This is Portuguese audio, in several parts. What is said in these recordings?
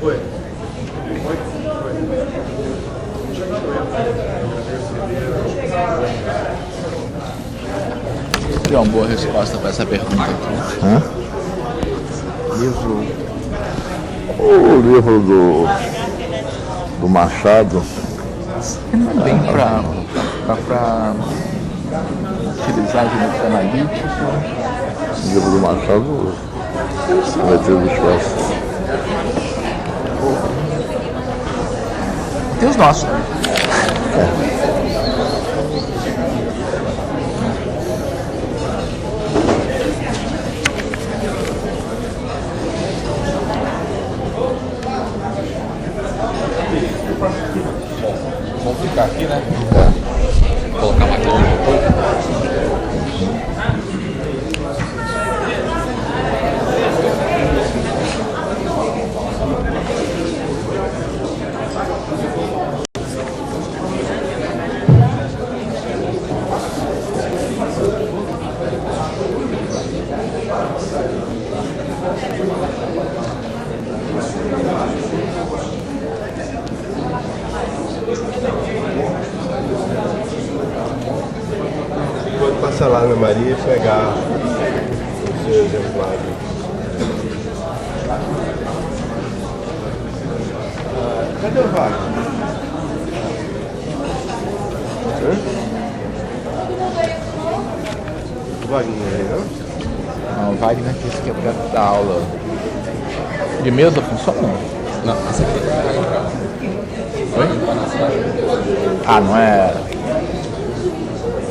Foi. Tem uma boa resposta para essa pergunta aqui. Livro. O livro do Machado. Não é bem para utilizar de método analítico. O livro do Machado vai ter resposta. Tem os nossos. Vamos ficar aqui, né? Vou colocar mais longe depois. Pode passar lá na Maria e pegar os exemplares. Cadê o Wagner? O Wagner não é, não? Não, o Wagner disse que é para dar aula de mesa, funciona? Não, essa aqui. Oi? Ah, não é.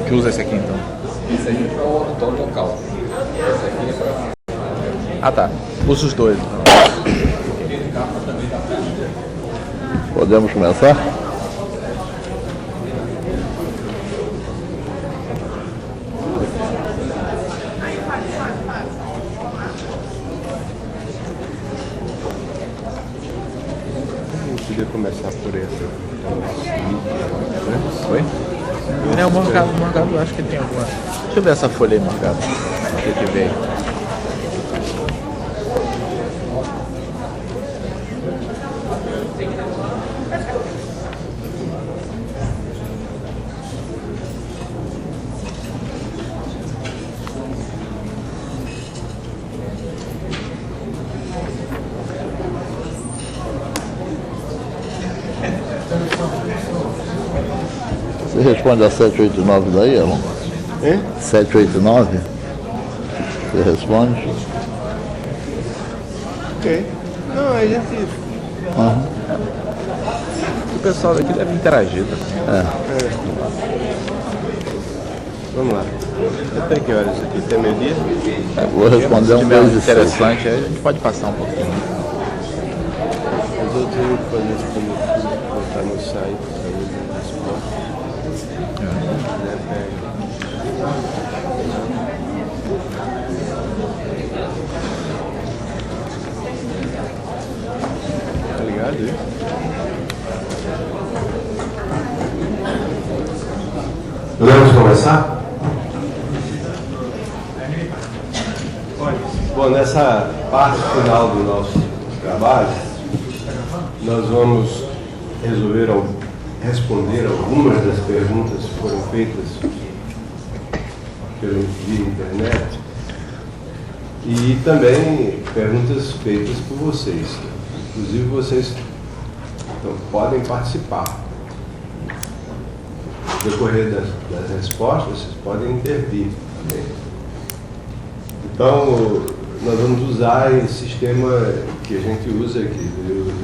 Que usa esse aqui então? Esse aí é para o auditório local. Esse aqui é para. Ah tá. Usa os dois então. Podemos começar? Eu podia começar por esse. Oi? É, o marcado, eu acho que tem alguma. Deixa eu ver essa folha aí marcada. O que veio? Você responde a 789 daí, Elon? Hein? 789? Você responde? Ok. Não, a gente. O pessoal daqui deve interagir. Tá? Vamos lá. Até que horas aqui? Até meio-dia? Vou responder Se um tiver beijo interessante, aí a gente pode passar um pouquinho. Os outros eu vou fazer isso quando botar no site. Tá ligado aí? Podemos começar? Bom, nessa parte final do nosso trabalho, nós vamos responder algumas das perguntas que foram feitas via internet e também perguntas feitas por vocês. Inclusive vocês podem participar. No decorrer das respostas, vocês podem intervir também. Então, nós vamos usar esse sistema que a gente usa aqui.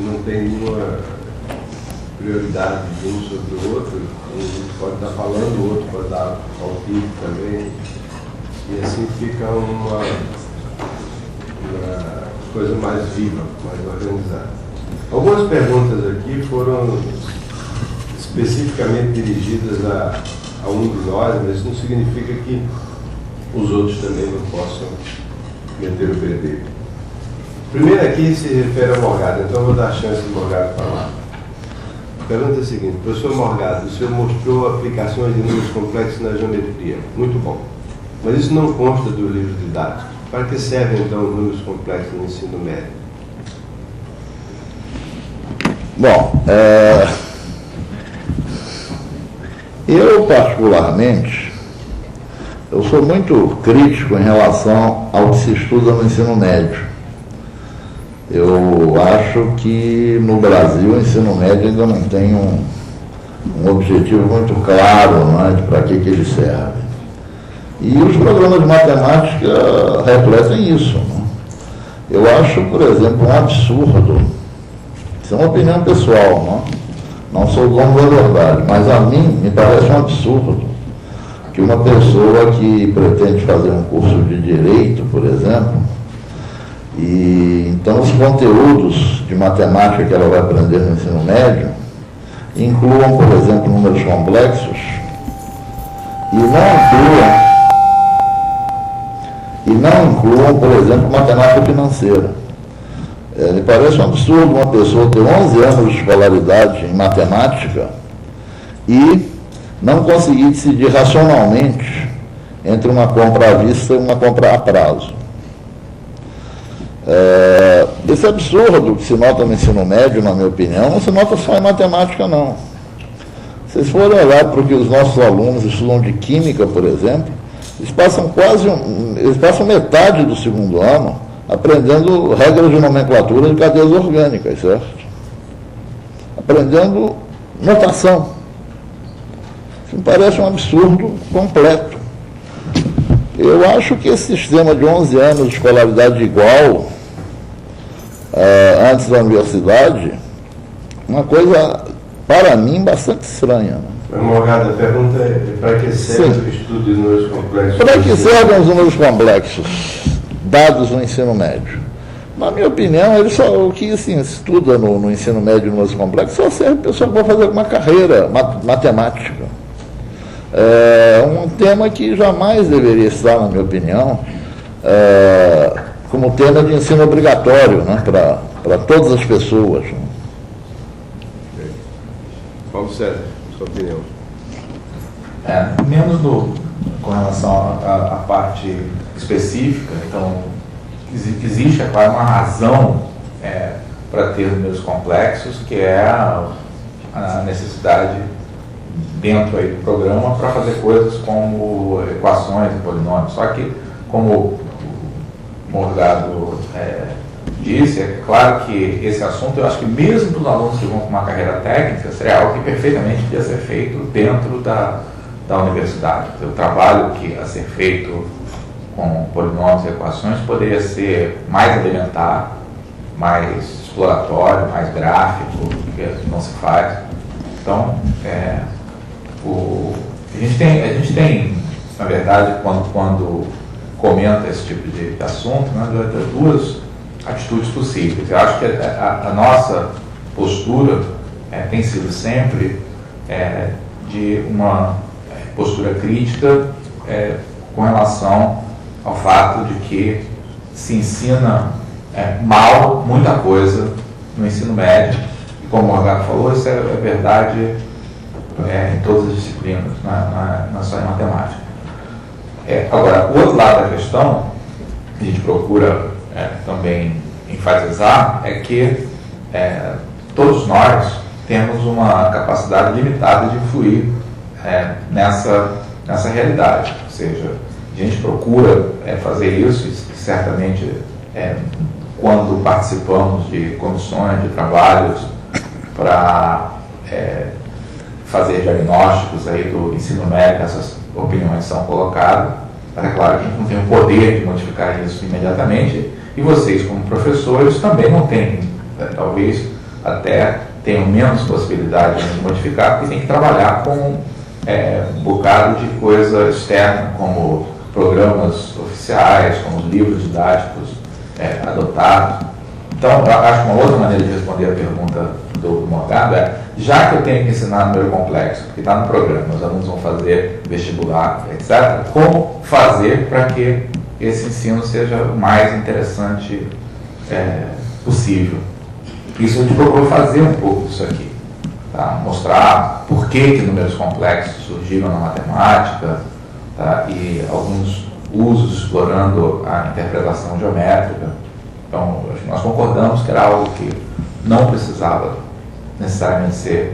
Não tem nenhuma prioridade de um sobre o outro. Um pode estar falando, o outro pode dar palpite também. E assim fica uma coisa mais viva, mais organizada. Algumas perguntas aqui foram especificamente dirigidas a um de nós, mas isso não significa que os outros também não possam meter o bedelho. Primeiro aqui se refere ao Morgado, então eu vou dar a chance do Morgado falar. A pergunta é a seguinte: professor Morgado, o senhor mostrou aplicações de números complexos na geometria. Muito bom. Mas isso não consta do livro didático. Para que servem então os números complexos no ensino médio? Bom, eu particularmente, eu sou muito crítico em relação ao que se estuda no ensino médio. Eu acho que no Brasil o ensino médio ainda não tem um objetivo muito claro, né, de para que ele serve. E os programas de matemática refletem isso. Né? Eu acho, por exemplo, um absurdo, isso é uma opinião pessoal, né? Não sou dono da verdade, mas a mim me parece um absurdo que uma pessoa que pretende fazer um curso de Direito, por exemplo, e então os conteúdos de matemática que ela vai aprender no ensino médio incluam, por exemplo, números complexos e não incluam, por exemplo, matemática financeira. Me parece um absurdo uma pessoa ter 11 anos de escolaridade em matemática e não conseguir decidir racionalmente entre uma compra à vista e uma compra a prazo. Esse absurdo que se nota no ensino médio, na minha opinião, não se nota só em matemática, não. Se vocês forem olhar para o que os nossos alunos estudam de química, por exemplo, eles passam metade do segundo ano aprendendo regras de nomenclatura de cadeias orgânicas, certo? Aprendendo notação. Isso me parece um absurdo completo. Eu acho que esse sistema de 11 anos de escolaridade igual, antes da universidade, uma coisa, para mim, bastante estranha. Né? Mas, Morgado, a pergunta é para que serve o estudo de números complexos? Para que servem os números complexos dados no ensino médio? Na minha opinião, o que se estuda no ensino médio de números complexos só serve para a pessoa que vai fazer uma carreira matemática. É um tema que jamais deveria estar, na minha opinião, como tema de ensino obrigatório, né, para todas as pessoas. Né? Paulo César, sua opinião. Menos com relação à parte específica, então, existe, é claro, uma razão para ter números complexos, que é a necessidade dentro aí do programa para fazer coisas como equações e polinômios. Só que, como o Morgado disse, é claro que esse assunto, eu acho que mesmo para os alunos que vão com uma carreira técnica, seria algo que perfeitamente podia ser feito dentro da universidade. O trabalho que a ser feito com polinômios e equações poderia ser mais elementar, mais exploratório, mais gráfico, que não se faz. Então, a gente tem, na verdade, quando comenta esse tipo de assunto, né, duas atitudes possíveis. Eu acho que a nossa postura tem sido sempre de uma postura crítica com relação ao fato de que se ensina mal muita coisa no ensino médio, e como o Morgado falou, isso é verdade em todas as disciplinas, não só em matemática. Agora, o outro lado da questão, que a gente procura também enfatizar, é que todos nós temos uma capacidade limitada de influir nessa realidade. Ou seja, a gente procura fazer isso, e certamente quando participamos de comissões, de trabalhos para fazer diagnósticos aí do ensino médio, essas opiniões são colocadas, mas é claro que a gente não tem o poder de modificar isso imediatamente, e vocês como professores também não têm, talvez até tenham menos possibilidade de modificar, porque tem que trabalhar com um bocado de coisa externa, como programas oficiais, como livros didáticos adotados. Então, eu acho que uma outra maneira de responder a pergunta do Morgado já que eu tenho que ensinar número complexo, porque está no programa, os alunos vão fazer vestibular, etc., como fazer para que esse ensino seja o mais interessante possível? Isso a gente procurou fazer um pouco disso aqui, tá? Mostrar por que números complexos surgiram na matemática, tá? E alguns usos explorando a interpretação geométrica. Então, nós concordamos que era algo que não precisava necessariamente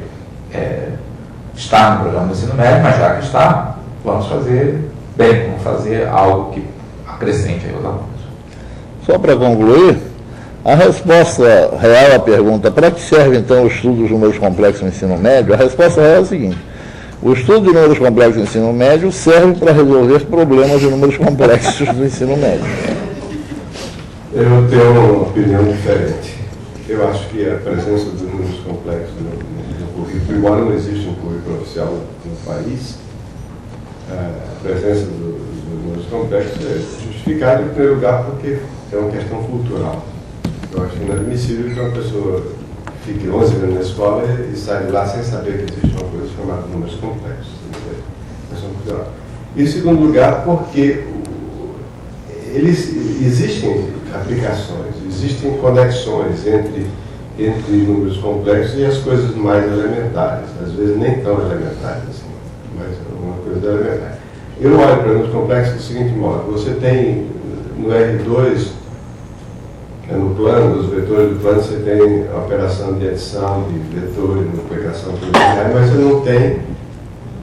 estar no programa do ensino médio, mas já que está, vamos fazer bem, vamos fazer algo que acrescente aí os alunos. Só para concluir, a resposta real à pergunta, para que serve então o estudo dos números complexos no ensino médio? A resposta real é a seguinte: o estudo de números complexos no ensino médio serve para resolver problemas de números complexos do ensino médio. Eu tenho uma opinião diferente. Eu acho que a presença dos números complexos no currículo, embora não exista um currículo oficial no país, a presença dos números complexos é justificada em primeiro lugar porque é uma questão cultural. Eu acho inadmissível que uma pessoa fique 11 anos na escola e saia de lá sem saber que existe uma coisa chamada números complexos. É questão cultural. E em segundo lugar, porque existem aplicações, existem conexões entre números complexos e as coisas mais elementares, às vezes nem tão elementares assim, mas alguma coisa elementar. Eu olho para números complexos do seguinte modo: você tem no R2, no plano, nos vetores do plano, você tem a operação de adição de vetores, multiplicação por linear, mas você não tem,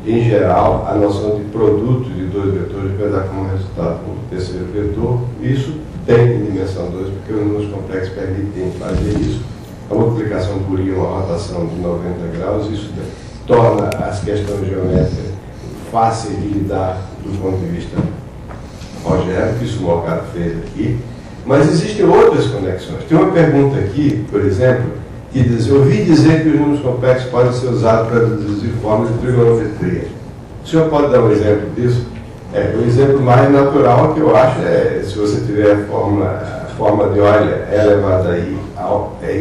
em geral, a noção de produto de dois vetores para dar como resultado um terceiro vetor. Isso tem em dimensão 2, porque os números complexos permitem fazer isso. A multiplicação por I, uma rotação de 90 graus, isso torna as questões geométricas fáceis de lidar do ponto de vista algébrico, que isso o Morgado fez aqui. Mas existem outras conexões. Tem uma pergunta aqui, por exemplo, que diz: eu ouvi dizer que os números complexos podem ser usados para deduzir formas de trigonometria. O senhor pode dar um exemplo disso? O exemplo mais natural que eu acho é, se você tiver a forma de Euler elevado a I,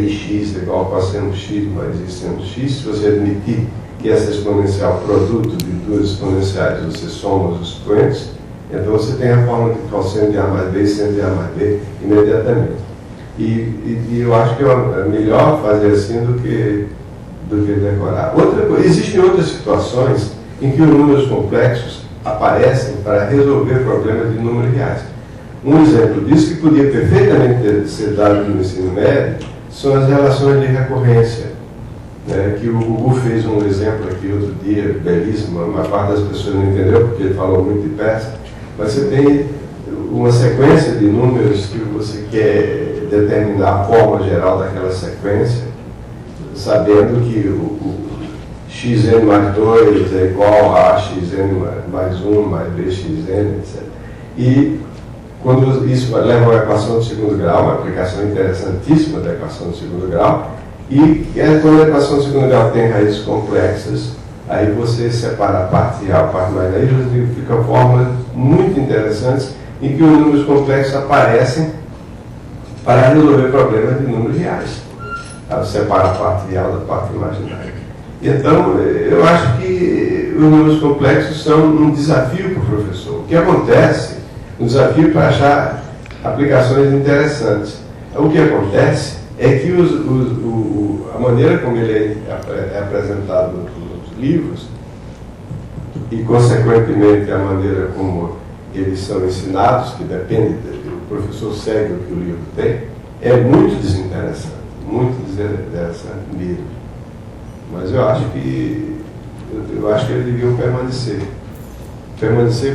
ix igual a cosseno x mais I seno x, se você admitir que essa exponencial produto de duas exponenciais, você soma os expoentes, então você tem a forma de cosseno de A mais B e seno de A mais B imediatamente. E eu acho que é melhor fazer assim do que decorar. Existem outras situações em que os números complexos aparecem para resolver problemas de números reais. Um exemplo disso, que podia perfeitamente ser dado no ensino médio, são as relações de recorrência, né, que o Gugu fez um exemplo aqui outro dia, belíssimo. A maior parte das pessoas não entendeu porque ele falou muito depressa, mas você tem uma sequência de números que você quer determinar a forma geral daquela sequência, sabendo que o xn mais 2 é igual a xn mais 1 mais bxn, etc. E quando isso leva a uma equação de segundo grau, uma aplicação interessantíssima da equação de segundo grau, e quando a equação de segundo grau tem raízes complexas, aí você separa a parte real, a parte imaginária, e fica formas muito interessantes em que os números complexos aparecem para resolver problemas de números reais. Você separa a parte real da parte imaginária. Então, eu acho que os números complexos são um desafio para o professor. O que acontece, um desafio para achar aplicações interessantes. O que acontece é que a maneira como ele é apresentado nos livros, e consequentemente a maneira como eles são ensinados, que depende do professor segue o que o livro tem, é muito desinteressante mesmo. Mas eu acho que eles deviam permanecer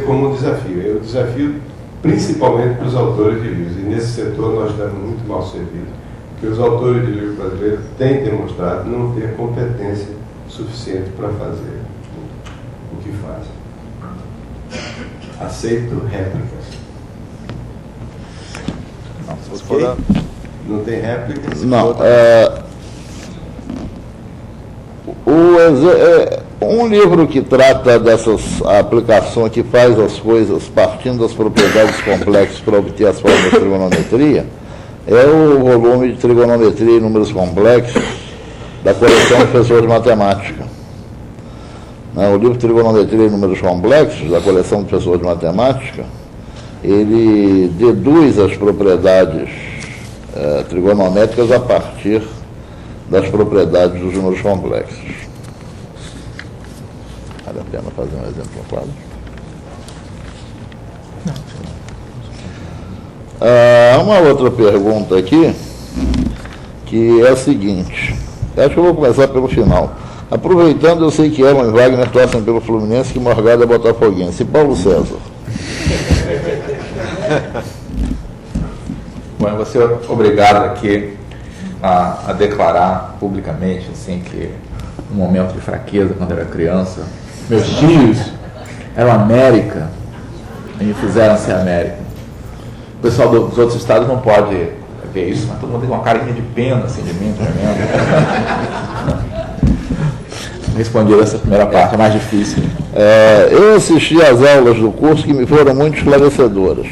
como um desafio. É um desafio principalmente para os autores de livros, e nesse setor nós estamos muito mal servidos, porque os autores de livros brasileiros têm demonstrado não ter competência suficiente para fazer o que fazem. Aceito réplicas. Okay? Não tem réplicas? Não. Um livro que trata dessas aplicações, que faz as coisas partindo das propriedades complexas para obter as formas de trigonometria, é o volume de Trigonometria e Números Complexos da coleção Professor de Matemática. O livro Trigonometria e Números Complexos, da coleção de Professor de Matemática, ele deduz as propriedades trigonométricas a partir das propriedades dos números complexos. Vale a pena fazer um exemplo no quadro? Uma outra pergunta aqui, que é a seguinte: Acho que eu vou começar pelo final. Aproveitando, eu sei que Elon e Wagner torcem pelo Fluminense, que Morgado é botafoguense. E Paulo César? Bom, eu vou ser obrigado aqui a declarar publicamente, assim, que um momento de fraqueza quando eu era criança, meus tios eram América e me fizeram ser América. O pessoal dos outros estados não pode ver isso, mas todo mundo tem uma carinha de pena, assim, de mim, tremendo. Respondi essa primeira parte, é mais difícil. Eu assisti às aulas do curso que me foram muito esclarecedoras.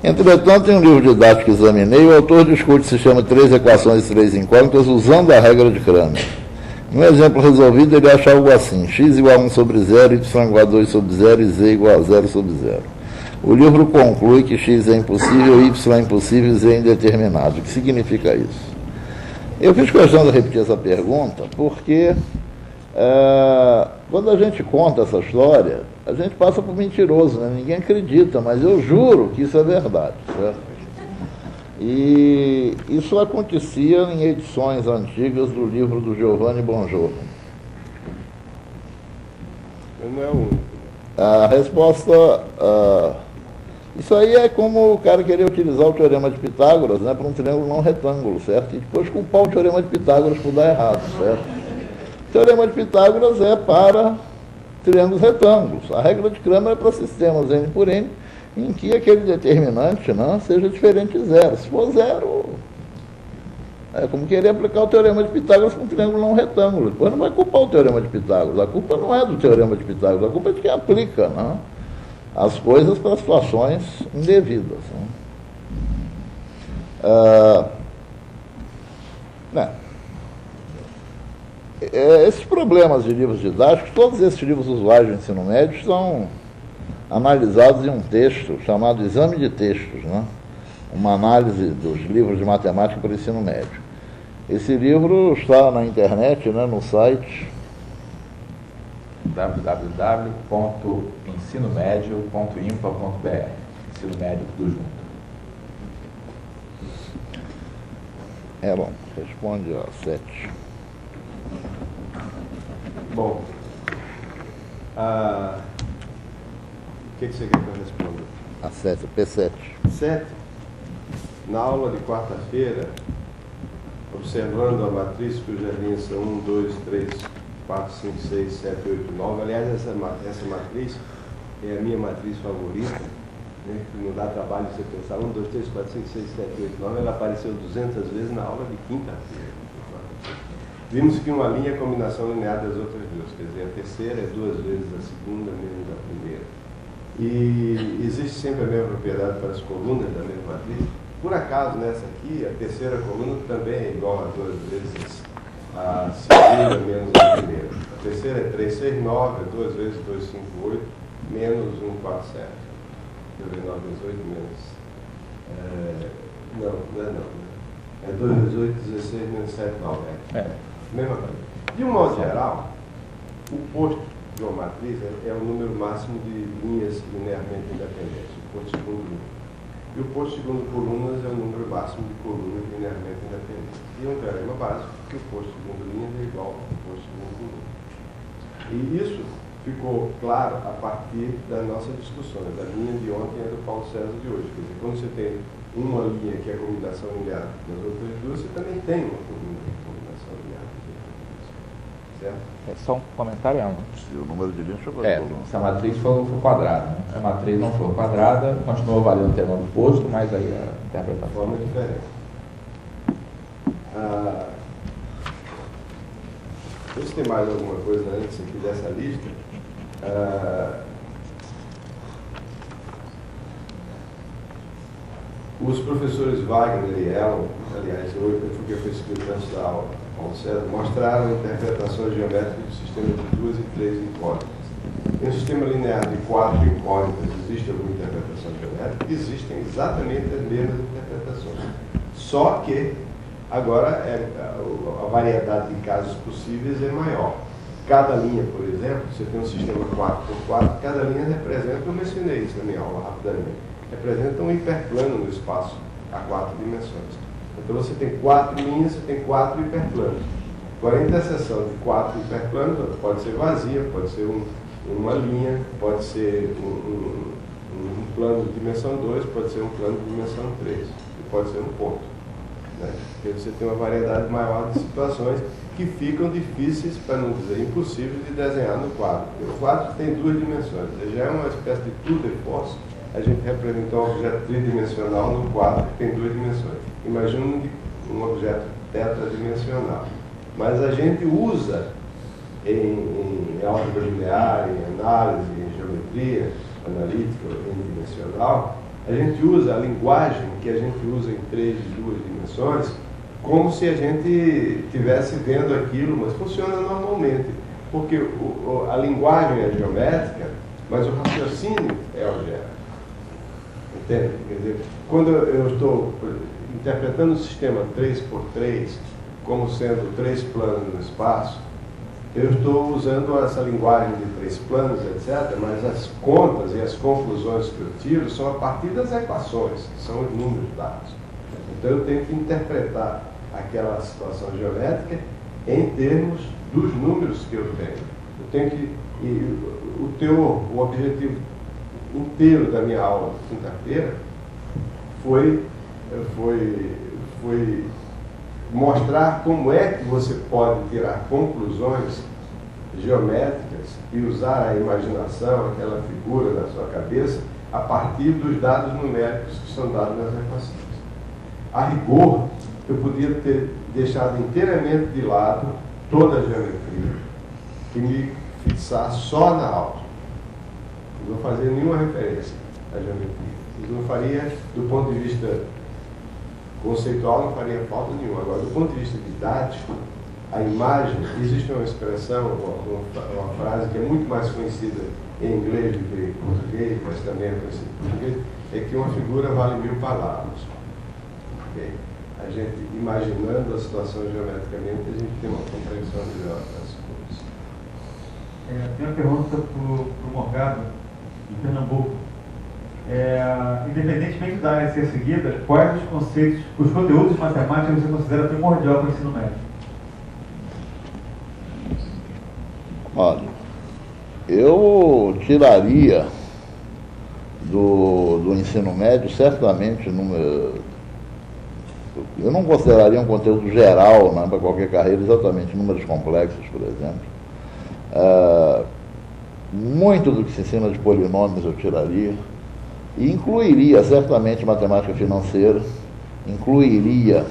Entretanto, em um livro didático que examinei, o autor discute o sistema de 3 equações e 3 incógnitas usando a regra de Cramer. No exemplo resolvido, ele acha algo assim: x igual a 1 sobre 0, y igual a 2 sobre 0 e z igual a 0 sobre 0. O livro conclui que x é impossível, y é impossível e z é indeterminado. O que significa isso? Eu fiz questão de repetir essa pergunta porque quando a gente conta essa história, a gente passa por mentiroso, né? Ninguém acredita, mas eu juro que isso é verdade, certo? E isso acontecia em edições antigas do livro do Giovanni Bongiorno. Não é o único. A resposta... isso aí é como o cara querer utilizar o teorema de Pitágoras, né, para um triângulo não retângulo, certo? E depois culpar o teorema de Pitágoras por dar errado, certo? O teorema de Pitágoras é para triângulos retângulos. A regra de Cramer é para sistemas N por N, em que aquele determinante, né, seja diferente de zero. Se for zero, é como querer aplicar o teorema de Pitágoras para um triângulo não retângulo. Depois não vai culpar o teorema de Pitágoras. A culpa não é do teorema de Pitágoras, a culpa é de quem aplica, né, as coisas para situações indevidas. Né? Esses problemas de livros didáticos, todos esses livros usuais do ensino médio são analisados em um texto chamado Exame de Textos, né? Uma análise dos livros de matemática para o ensino médio. Esse livro está na internet, né, no site www.ensinomedio.impa.br. Ensino médio tudo junto. Bom, responde a 7. Bom, o que você quer que eu responda? A 7, P7. 7. Na aula de quarta-feira, observando a matriz cujas linhas são 1, 2, 3, 4, 5, 6, 7, 8, 9. Aliás, essa matriz é a minha matriz favorita, né, que não dá trabalho você pensar 1, 2, 3, 4, 5, 6, 7, 8, 9. Ela apareceu 200 vezes na aula de quinta-feira. Vimos que uma linha é a combinação linear das outras duas, quer dizer, a terceira é 2 vezes a segunda menos a primeira. E existe sempre a mesma propriedade para as colunas da mesma matriz. Por acaso, nessa aqui, a terceira coluna também é igual a 2 vezes a segunda menos a primeira. A terceira é 3, 6, 9, é 2 vezes 2, 5, 8, menos 1, 4, 7. Deixa eu ver, 9 vezes 8 menos... não é não. É 2 vezes 8, 16, menos 7, 9. Mesma coisa. De um modo geral, o posto de uma matriz é o número máximo de linhas linearmente independentes, o posto segundo número. E o posto segundo colunas é o número máximo de colunas linearmente independentes. E é um teorema básico que o posto segundo linhas é igual ao posto segundo coluna. E isso ficou claro a partir das nossas discussões. A linha de ontem é do Paulo César de hoje. Quer dizer, quando você tem uma linha que é a combinação linear das outras duas, você também tem uma combinação linear. Certo? É só um comentário, Ana. Se o número de linhas chegou Se a matriz for quadrada, né? Se a matriz não for quadrada, continua valendo o termo do posto, mas aí a interpretação. Forma diferente. Se tem mais alguma coisa antes aqui dessa lista, os professores Wagner e Elon, aliás, porque foi escrito antes da aula, Paulo César, mostraram interpretações geométricas do sistema de 2 e 3 incógnitas. Em um sistema linear de 4 incógnitas, existe alguma interpretação geométrica? Existem exatamente as mesmas interpretações. Só que agora a variedade de casos possíveis é maior. Cada linha, por exemplo, você tem um sistema 4x4, cada linha representa, eu mencionei isso na minha aula rapidamente, representa um hiperplano no espaço a 4 dimensões. Então você tem 4 linhas, você tem 4 hiperplanos. Agora, a interseção de 4 hiperplanos pode ser vazia, pode ser uma linha, pode ser um plano de dimensão 2, pode ser um plano de dimensão 3, e pode ser um ponto. Né? Porque você tem uma variedade maior de situações que ficam difíceis, para não dizer impossíveis, de desenhar no quadro. Porque o quadro tem 2 dimensões, já é uma espécie de tour de force. A gente representou um objeto tridimensional no quadro que tem 2 dimensões. Imagina um objeto tetradimensional. Mas a gente usa em álgebra linear, em análise, em geometria analítica, n-dimensional, a gente usa a linguagem que a gente usa em 3 e 2 dimensões como se a gente estivesse vendo aquilo, mas funciona normalmente. Porque a linguagem é geométrica, mas o raciocínio é algébrico. Entende? Quer dizer, quando eu estou interpretando o sistema 3x3 como sendo 3 planos no espaço, eu estou usando essa linguagem de 3 planos, etc., mas as contas e as conclusões que eu tiro são a partir das equações, que são os números dados. Então eu tenho que interpretar aquela situação geométrica em termos dos números que eu tenho. Eu tenho que... o objetivo inteiro da minha aula de quinta-feira foi mostrar como é que você pode tirar conclusões geométricas e usar a imaginação, aquela figura na sua cabeça, a partir dos dados numéricos que são dados nas equações. A rigor, eu podia ter deixado inteiramente de lado toda a geometria e me fixar só na álgebra. Não fazer nenhuma referência à geometria. Isso não faria, do ponto de vista conceitual, não faria falta nenhuma. Agora, do ponto de vista didático, a imagem, existe uma expressão, uma frase que é muito mais conhecida em inglês do que em português, mas também é conhecida em português, é que uma figura vale 1000 palavras. Okay? A gente, imaginando a situação geometricamente, a gente tem uma compreensão melhor das coisas. Tem uma pergunta para o Morgado, de Pernambuco. Independentemente da área ser seguida, quais os conceitos, os conteúdos de matemática você considera primordial para o ensino médio? Olha, eu tiraria do ensino médio, certamente, eu não consideraria um conteúdo geral, né, para qualquer carreira, exatamente números complexos, por exemplo. Muito do que se ensina de polinômios eu tiraria, e incluiria certamente matemática financeira, incluiria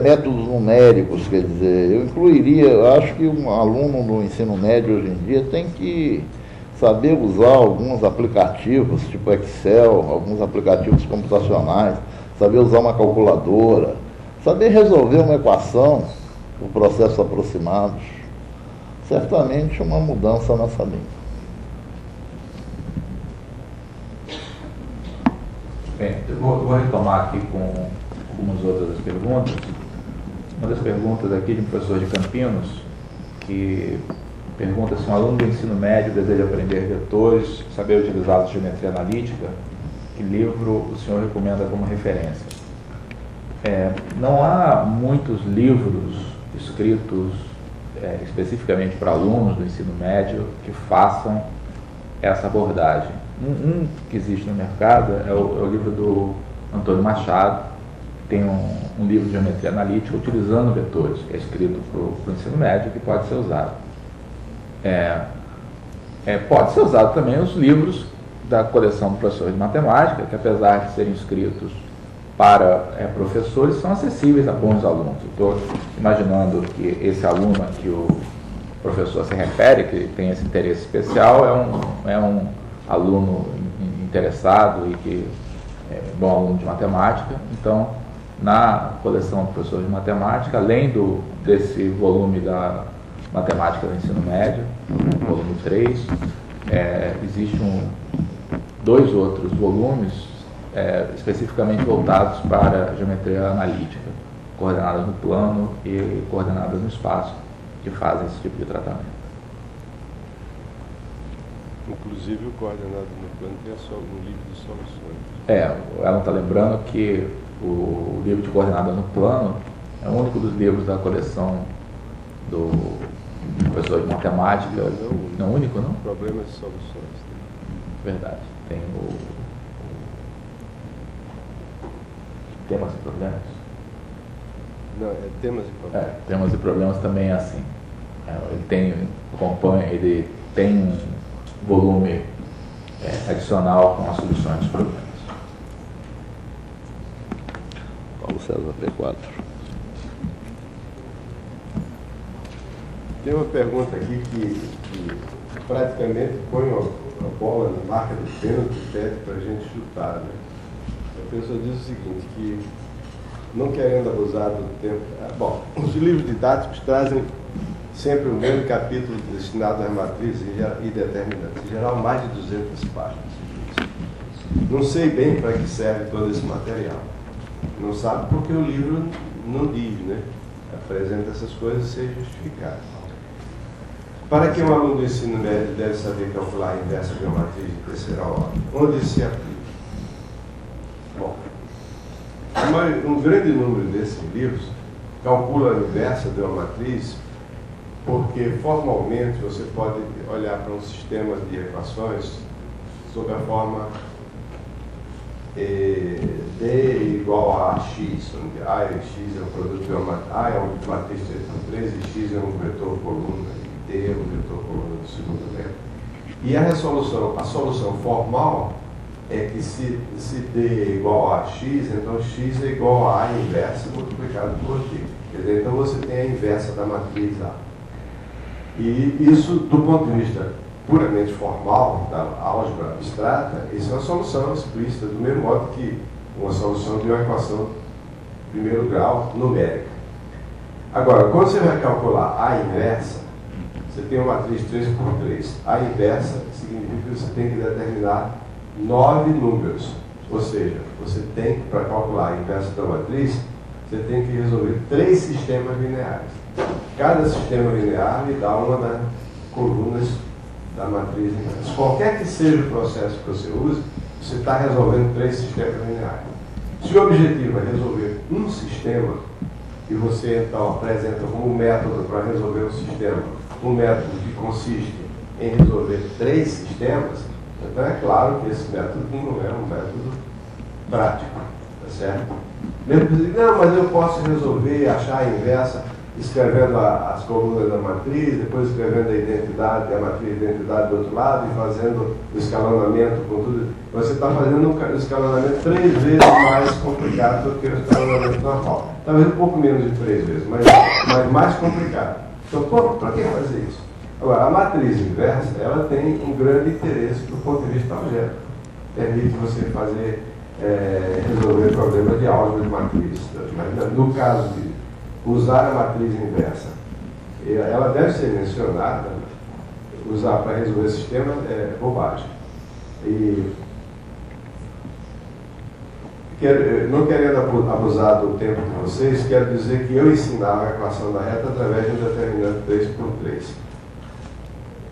métodos numéricos, quer dizer, eu acho que um aluno no ensino médio hoje em dia tem que saber usar alguns aplicativos, tipo Excel, alguns aplicativos computacionais, saber usar uma calculadora, saber resolver uma equação por processos aproximados. Certamente uma mudança nessa linha. Bem, eu vou retomar aqui com algumas outras perguntas. Uma das perguntas aqui de um professor de Campinas, que pergunta se um aluno do ensino médio deseja aprender vetores, saber utilizar a geometria analítica, que livro o senhor recomenda como referência? Não há muitos livros escritos especificamente para alunos do ensino médio que façam essa abordagem. Um que existe no mercado é o livro do Antônio Machado. Tem um livro de geometria analítica utilizando vetores, que é escrito para o ensino médio, que pode ser usado. Pode ser usado também os livros da coleção do professor de matemática, que apesar de serem escritos para professores, são acessíveis a bons alunos. Estou imaginando que esse aluno a que o professor se refere, que tem esse interesse especial, é um aluno interessado e que é bom aluno de matemática. Então, na coleção do professor de matemática, além desse volume da matemática do ensino médio, volume 3, existem 2 outros volumes especificamente voltados para a geometria analítica, coordenadas no plano e coordenadas no espaço, que fazem esse tipo de tratamento. Inclusive o coordenado no plano tem um livro de soluções. O Elon está lembrando que o livro de coordenada no plano é o único dos livros da coleção do professor de matemática. Não único, não? Problemas e soluções. Verdade. Tem o temas e problemas. Não, é temas e problemas. Temas e problemas também é assim. Ele tem um volume adicional com as soluções dos problemas. Paulo César P4. Tem uma pergunta aqui que praticamente põe a bola na marca do pênalti e pede para a gente chutar, né? A pessoa diz o seguinte, que não querendo abusar do tempo... Bom, os livros didáticos trazem sempre o mesmo capítulo destinado às matrizes e determinantes, em geral mais de 200 páginas. Não sei bem para que serve todo esse material. Não sabe porque o livro não diz, né? Apresenta essas coisas sem justificar. Para que um aluno do ensino médio deve saber calcular a inversa de uma matriz de terceira ordem? Onde se aplica? Bom, um grande número desses livros calcula a inversa de uma matriz porque formalmente você pode olhar para um sistema de equações sob a forma D igual a x, onde A e x é o produto de uma matriz, A é uma matriz 3x3 e x é um vetor coluna, e D é um vetor coluna do segundo elemento. E a solução formal é que se D é igual a x, então x é igual a inversa multiplicado por d. Quer dizer, então você tem a inversa da matriz A. E isso, do ponto de vista puramente formal, da álgebra abstrata, isso é uma solução explícita, do mesmo modo que uma solução de uma equação de primeiro grau numérica. Agora, quando você vai calcular a inversa, você tem uma matriz 3x3. A inversa significa que você tem que determinar 9 números. Ou seja, você tem, para calcular a inversa da matriz, você tem que resolver 3 sistemas lineares. Cada sistema linear lhe dá uma das colunas da matriz inversa. Qualquer que seja o processo que você use, você está resolvendo 3 sistemas lineares. Se o objetivo é resolver um sistema, e você então apresenta como método para resolver um sistema, um método que consiste em resolver 3 sistemas, então é claro que esse método não é um método prático, tá certo? Mesmo que você diga, não, mas eu posso resolver, achar a inversa, escrevendo as colunas da matriz, depois escrevendo a identidade, a matriz de identidade do outro lado e fazendo o escalonamento com tudo. Você está fazendo um escalonamento 3 vezes mais complicado do que o escalonamento normal. Talvez um pouco menos de 3 vezes, mas mais complicado. Então, para que fazer isso? Agora, a matriz inversa, ela tem um grande interesse do ponto de vista algébrico. Permite você fazer, resolver problemas de álgebra de matriz. Mas no caso de usar a matriz inversa, ela deve ser mencionada, usar para resolver sistema é bobagem. E não querendo abusar do tempo de vocês, quero dizer que eu ensinava a equação da reta através de um determinante 3x3.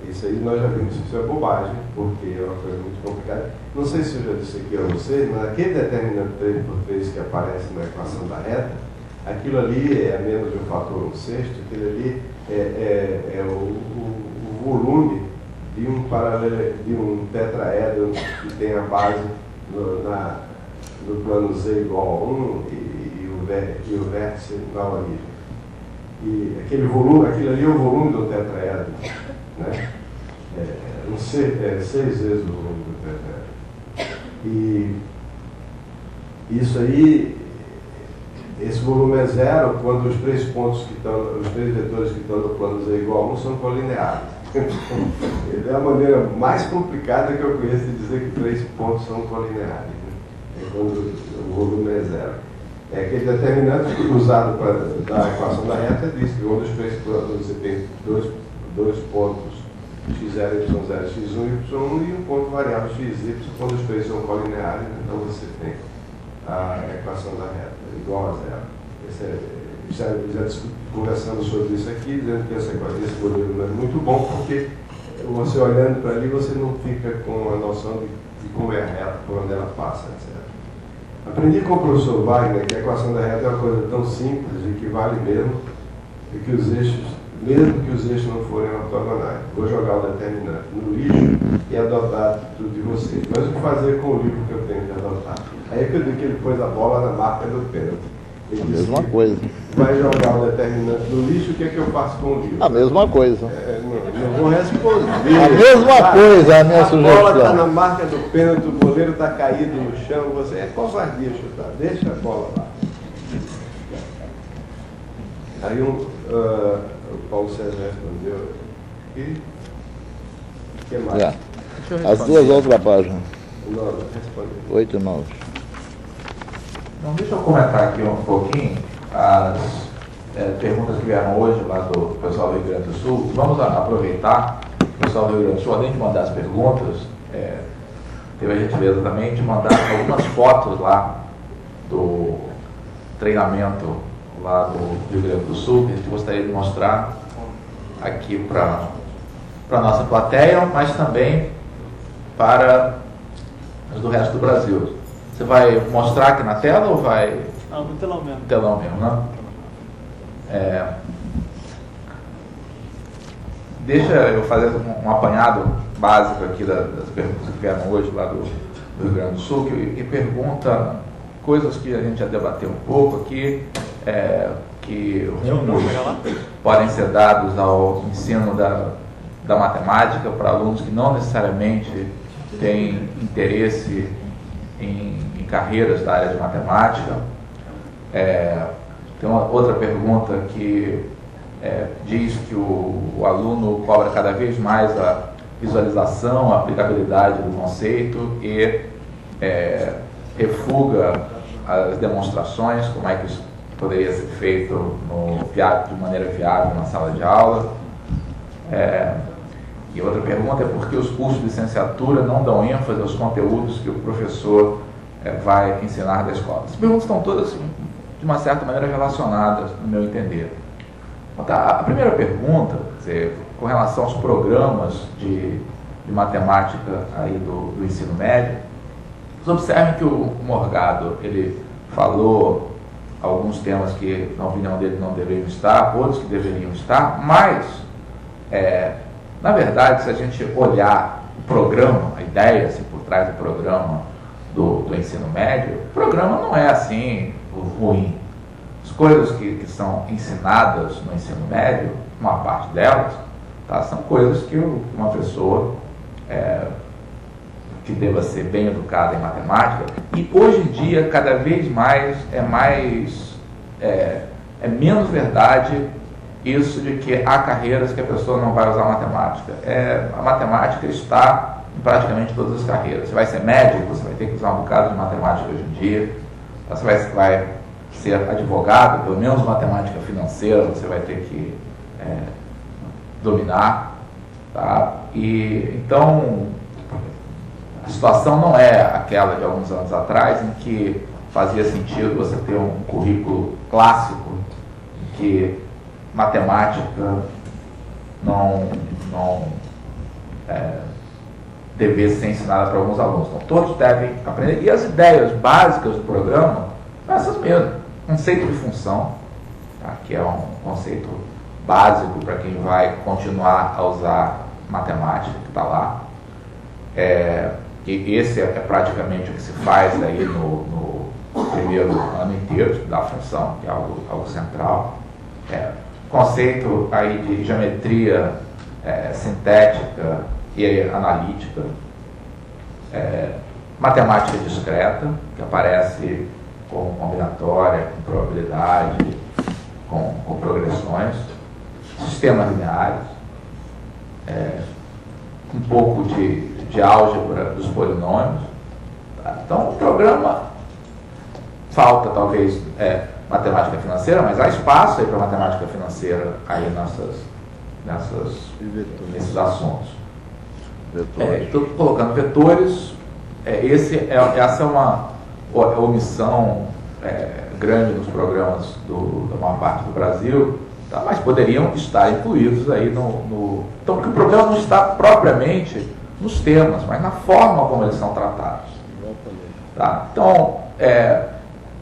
Isso aí nós já vimos, isso é bobagem, porque é uma coisa muito complicada. Não sei se eu já disse aqui a vocês, mas aquele determinante 3x3 que aparece na equação da reta, aquilo ali é menos de um fator 1/6, aquilo ali é o volume de um tetraedro que tem a base no plano Z igual a 1 e o vértice na origem. E aquele volume, aquilo ali é o volume do tetraedro, né? 6 vezes o volume do tetraedro. E isso aí, esse volume é zero quando os 3 pontos que estão, os 3 vetores que estão no plano Z igual a 1 são colineares. É a maneira mais complicada que eu conheço de dizer que 3 pontos são colineares, né? É quando o volume é zero. É aquele determinante usado para dar a equação da reta diz que um dos 3 planos você tem dois pontos x0, y0, x1 e y1 e um ponto variável xy. Quando os 3 são colineares, então você tem a equação da reta igual a zero. Já conversamos sobre isso aqui, dizendo que esse modelo não é muito bom porque você olhando para ali, você não fica com a noção de como é a reta, por onde ela passa, etc. Aprendi com o professor Wagner que a equação da reta é uma coisa tão simples e que vale mesmo, e que os eixos, mesmo que os eixos não forem ortogonais. Vou jogar o determinante no lixo e adotar a atitude de vocês. Mas o que fazer com o livro que eu tenho que adotar? Aí é que eu digo que ele pôs a bola na marca do pênalti. Ele A disse mesma que coisa. vai jogar o determinante no lixo, o que é que eu faço com o livro? A mesma coisa. Não vou responder. A mesma coisa, a minha A bola está na sugestão. marca do pênalti, o goleiro está caído no chão, você é covardia chutar, deixa a bola lá. Aí o Paulo César respondeu. E o que mais? Já. As duas outras páginas, Não, respondeu. 8 e 9. Então, deixa eu comentar aqui um pouquinho as perguntas que vieram hoje lá do pessoal do Rio Grande do Sul. Vamos aproveitar, o pessoal do Rio Grande do Sul, além de mandar as perguntas, teve a gentileza também de mandar algumas fotos lá do treinamento lá do Rio Grande do Sul, que a gente gostaria de mostrar aqui para a nossa plateia, mas também para os do resto do Brasil. Você vai mostrar aqui na tela ou vai... Não, no telão mesmo. No telão mesmo, né? Deixa eu fazer um apanhado básico aqui das perguntas que vieram hoje lá do Rio Grande do Sul, que pergunta coisas que a gente já debateu um pouco aqui, que rumos podem ser dados ao ensino da matemática para alunos que não necessariamente têm interesse em carreiras da área de matemática. Tem uma outra pergunta que diz que o aluno cobra cada vez mais a visualização, a aplicabilidade do conceito e refuga as demonstrações, como é que isso poderia ser feito de maneira viável na sala de aula. E outra pergunta é por que os cursos de licenciatura não dão ênfase aos conteúdos que o professor vai ensinar da escola. As perguntas estão todas, de uma certa maneira, relacionadas, no meu entender. A primeira pergunta, quer dizer, com relação aos programas de matemática aí do ensino médio, vocês observem que o Morgado, ele falou alguns temas que, na opinião dele, não deveriam estar, outros que deveriam estar, mas, na verdade, se a gente olhar o programa, a ideia assim, por trás do programa do ensino médio, o programa não é assim ruim. As coisas que são ensinadas no ensino médio, uma parte delas, tá, são coisas que uma pessoa que deva ser bem educada em matemática, e hoje em dia, cada vez mais, é menos verdade isso de que há carreiras que a pessoa não vai usar matemática. A matemática está em praticamente todas as carreiras. Você vai ser médico, você vai ter que usar um bocado de matemática hoje em dia. Você vai ser advogado, pelo menos matemática financeira, você vai ter que dominar. Tá? E, então, a situação não é aquela de alguns anos atrás, em que fazia sentido você ter um currículo clássico, em que matemática não devesse ser ensinada para alguns alunos. Então, todos devem aprender. E as ideias básicas do programa são essas mesmas. Conceito de função, tá? Que é um conceito básico para quem vai continuar a usar matemática, que está lá. E esse é praticamente o que se faz aí no primeiro ano inteiro da função, que é algo central. Conceito aí de geometria sintética e analítica, matemática discreta, que aparece com combinatória, com probabilidade, com progressões, sistemas lineares, um pouco de álgebra dos polinômios. Tá? Então, o programa falta talvez matemática financeira, mas há espaço aí para matemática financeira aí nesses assuntos. Estou colocando vetores. Essa é uma omissão grande nos programas da maior parte do Brasil, tá? Mas poderiam estar incluídos aí Então, porque o problema não está propriamente nos temas, mas na forma como eles são tratados. Tá? Então,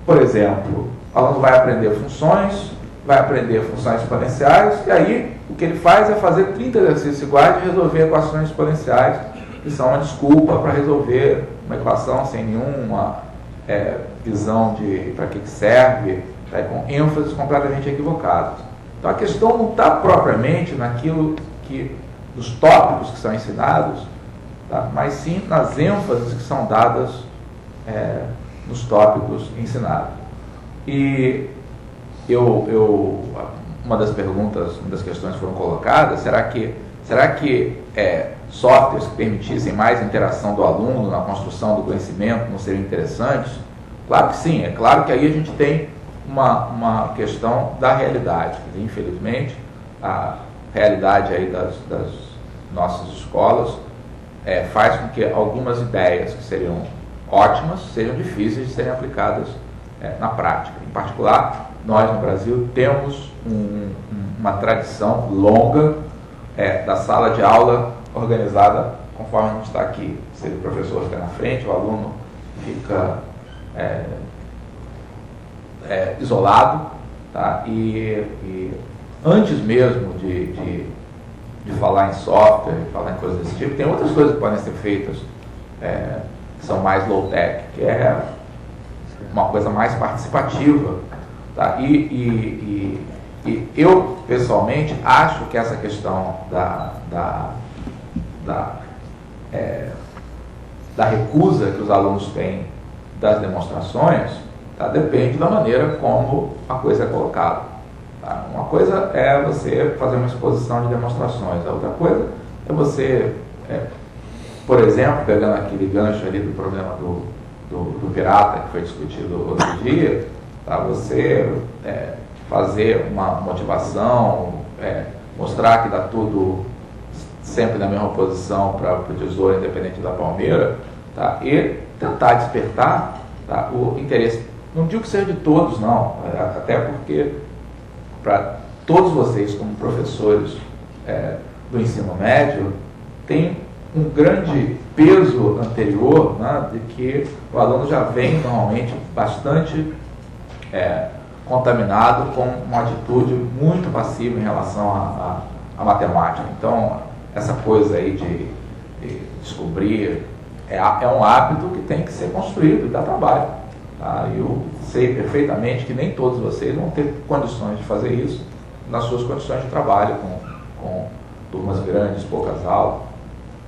por exemplo, o aluno vai aprender funções exponenciais, e aí o que ele faz é fazer 30 exercícios iguais de resolver equações exponenciais, que são uma desculpa para resolver uma equação sem nenhuma visão de para que serve, tá? Com ênfases completamente equivocadas. Então a questão não está propriamente naquilo dos tópicos que são ensinados, tá? Mas sim nas ênfases que são dadas nos tópicos ensinados. E uma das questões foram colocadas: será que softwares que permitissem mais interação do aluno na construção do conhecimento não seriam interessantes? Claro que sim. É claro que aí a gente tem uma questão da realidade. Infelizmente, a realidade aí das nossas escolas faz com que algumas ideias que seriam ótimas sejam difíceis de serem aplicadas na prática. Em particular, nós no Brasil temos uma tradição longa da sala de aula organizada conforme a gente está aqui. Se o professor fica na frente, o aluno fica isolado, tá? E antes mesmo de falar em software, falar em coisas desse tipo, tem outras coisas que podem ser feitas que são mais low-tech, que é uma coisa mais participativa, tá? E eu, pessoalmente, acho que essa questão da recusa que os alunos têm das demonstrações, tá? Depende da maneira como a coisa é colocada. Tá? Uma coisa é você fazer uma exposição de demonstrações, a outra coisa é você, por exemplo, pegando aquele gancho ali do problema do pirata que foi discutido outro dia, tá? Você fazer uma motivação, mostrar que dá tudo sempre na mesma posição para o tesouro independente da palmeira, tá? E tentar despertar, tá, o interesse. Não digo que seja de todos, não, até porque para todos vocês como professores do ensino médio tem um grande peso anterior, né, de que o aluno já vem normalmente bastante contaminado com uma atitude muito passiva em relação à matemática. Então, essa coisa aí de descobrir é um hábito que tem que ser construído e dá trabalho. Tá? Eu sei perfeitamente que nem todos vocês vão ter condições de fazer isso nas suas condições de trabalho, com turmas grandes, poucas aulas.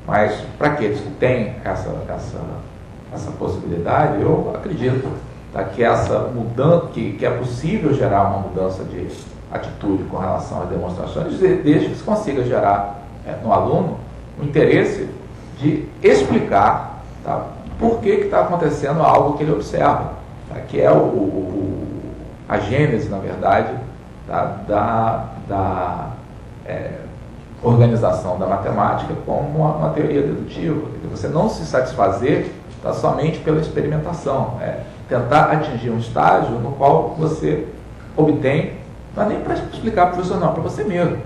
Mas para aqueles que têm essa possibilidade, eu acredito, tá, que essa mudança, que é possível gerar uma mudança de atitude com relação às demonstrações, desde que se consiga gerar no aluno o interesse de explicar, tá, por que está acontecendo algo que ele observa, tá, que é a gênese, na verdade, tá, da organização da matemática como uma teoria dedutiva. Você não se satisfazer, tá, somente pela experimentação, tentar atingir um estágio no qual você obtém, não é nem para explicar para o professor, não, para você mesmo,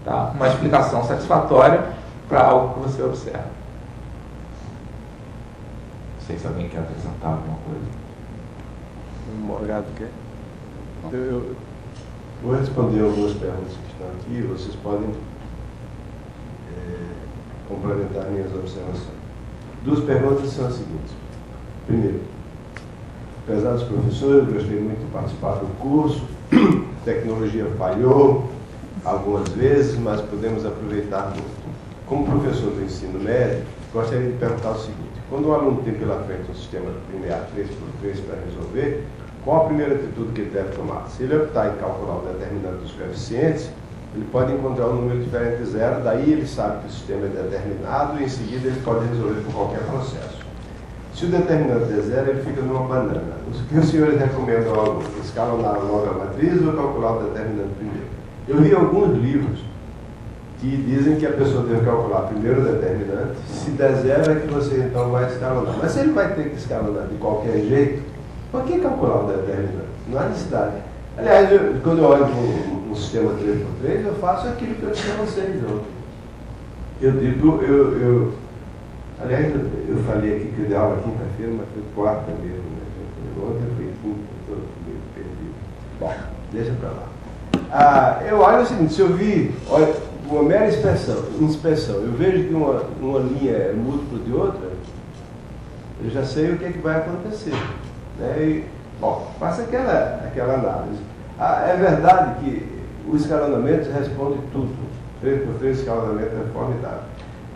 tá, uma explicação satisfatória para algo que você observa. Não sei se alguém quer acrescentar alguma coisa. Morgado quer? Eu vou responder algumas perguntas que estão aqui, vocês podem complementar minhas observações. Duas perguntas são as seguintes. Primeiro, prezados professores, gostei muito de participar do curso, a tecnologia falhou algumas vezes, mas podemos aproveitar muito. Como professor do ensino médio, gostaria de perguntar o seguinte: quando o aluno tem pela frente um sistema linear 3x3 para resolver, qual a primeira atitude que ele deve tomar? Se ele optar em calcular o determinante dos coeficientes, ele pode encontrar um número diferente de zero, daí ele sabe que o sistema é determinado e em seguida ele pode resolver por qualquer processo. Se o determinante é zero, ele fica numa banana. O que os senhores recomendam ao aluno? Escalonar logo a matriz ou calcular o determinante primeiro? Eu li alguns livros que dizem que a pessoa deve calcular primeiro o determinante, se der zero é que você então vai escalonar. Mas se ele vai ter que escalonar de qualquer jeito, por que calcular o determinante? Não há necessidade. Aliás, quando eu olho no um sistema 3x3, eu faço aquilo que eu disse a vocês ontem. Aliás, eu falei aqui que eu dei aula quinta-feira, mas foi quarta mesmo, né? Ontem foi quinta, todo meio perdido. Bom, deixa pra lá. Eu olho o seguinte, se eu vi uma mera inspeção, eu vejo que uma linha é múltipla de outra, eu já sei o que é que vai acontecer. Né? Bom, faça aquela análise. É verdade que o escalonamento responde tudo. 3x3 escalonamento é formidável.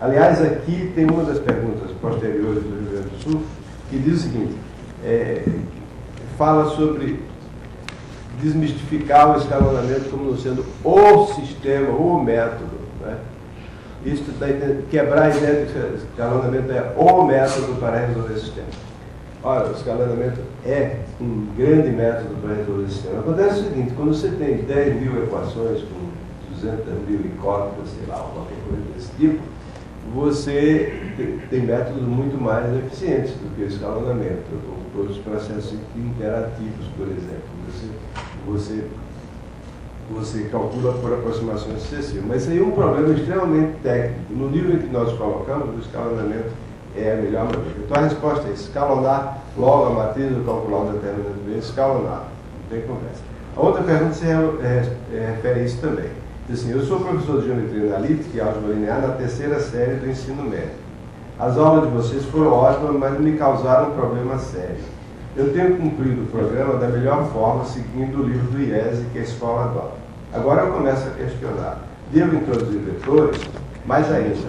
Aliás, aqui tem uma das perguntas posteriores do Rio Grande do Sul que diz o seguinte, fala sobre desmistificar o escalonamento como não sendo o sistema, o método. Né? Isso quebrar a ideia de que o escalonamento é o método para resolver o sistema. Olha, o escalonamento é um grande método para resolver o sistema. Acontece o seguinte, quando você tem 10 mil equações com 200 mil incógnitas, sei lá, qualquer coisa desse tipo, você tem métodos muito mais eficientes do que o escalonamento, como todos os processos interativos, por exemplo. Você calcula por aproximações sucessivas. Mas isso aí é um problema extremamente técnico. No nível em que nós colocamos, o escalonamento é a melhor maneira. Então a resposta é escalonar logo a matriz ou calcular um determinado vezes, escalonar. Não tem conversa. A outra pergunta se refere a isso também. Diz assim, eu sou professor de geometria analítica e álgebra linear na 3ª série do ensino médio. As aulas de vocês foram ótimas, mas me causaram um problema sério. Eu tenho cumprido o programa da melhor forma, seguindo o livro do IESE que a escola adota. Agora eu começo a questionar. Devo introduzir vetores? Mais ainda.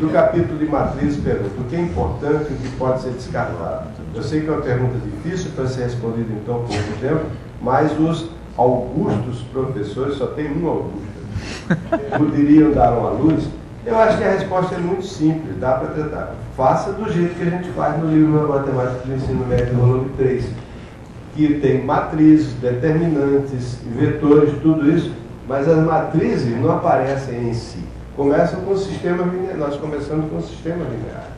No capítulo de matrizes, pergunto o que é importante e o que pode ser descartado. Eu sei que é uma pergunta difícil para ser respondida em tão pouco tempo, mas os augustos professores, só tem um Augusto, poderiam dar uma luz. Eu acho que a resposta é muito simples, dá para tratar. Faça do jeito que a gente faz no livro Matemática do Ensino Médio, volume 3, que tem matrizes, determinantes, vetores, tudo isso, mas as matrizes não aparecem em si. Começam com o sistema linear, nós começamos com o sistema linear.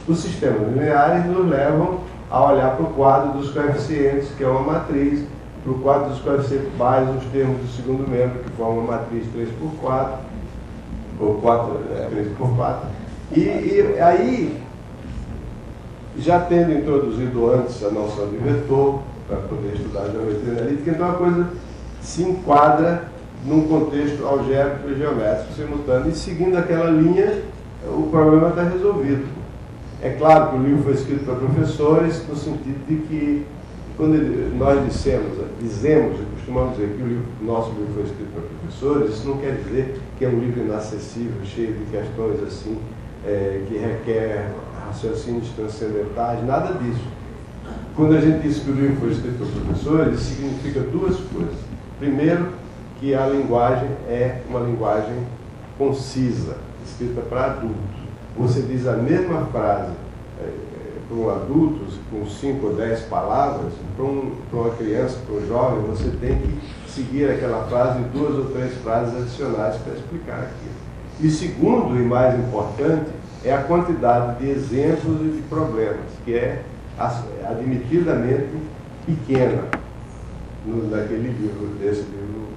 Os sistemas lineares nos levam a olhar para o quadro dos coeficientes, que é uma matriz, para o quadro dos coeficientes básicos, os termos do segundo membro, que formam uma matriz 3x4, ou 3x4. E aí, já tendo introduzido antes a noção de vetor, para poder estudar a geometria analítica, então a coisa se enquadra num contexto algébrico e geométrico simultâneo, e seguindo aquela linha, o problema está resolvido. É claro que o livro foi escrito para professores, no sentido de que, quando nós dizemos e costumamos dizer que o nosso livro foi escrito para professores, isso não quer dizer que é um livro inacessível, cheio de questões assim, que requer raciocínios transcendentais, nada disso. Quando a gente diz que o livro foi escrito para professores, isso significa duas coisas. Primeiro, que a linguagem é uma linguagem concisa, escrita para adultos. Você diz a mesma frase para um adulto, com 5 ou 10 palavras, para uma criança, para um jovem, você tem que seguir aquela frase e 2 ou 3 frases adicionais para explicar aquilo. E segundo, e mais importante, é a quantidade de exemplos e de problemas, que é admitidamente pequena naquele livro, desse livro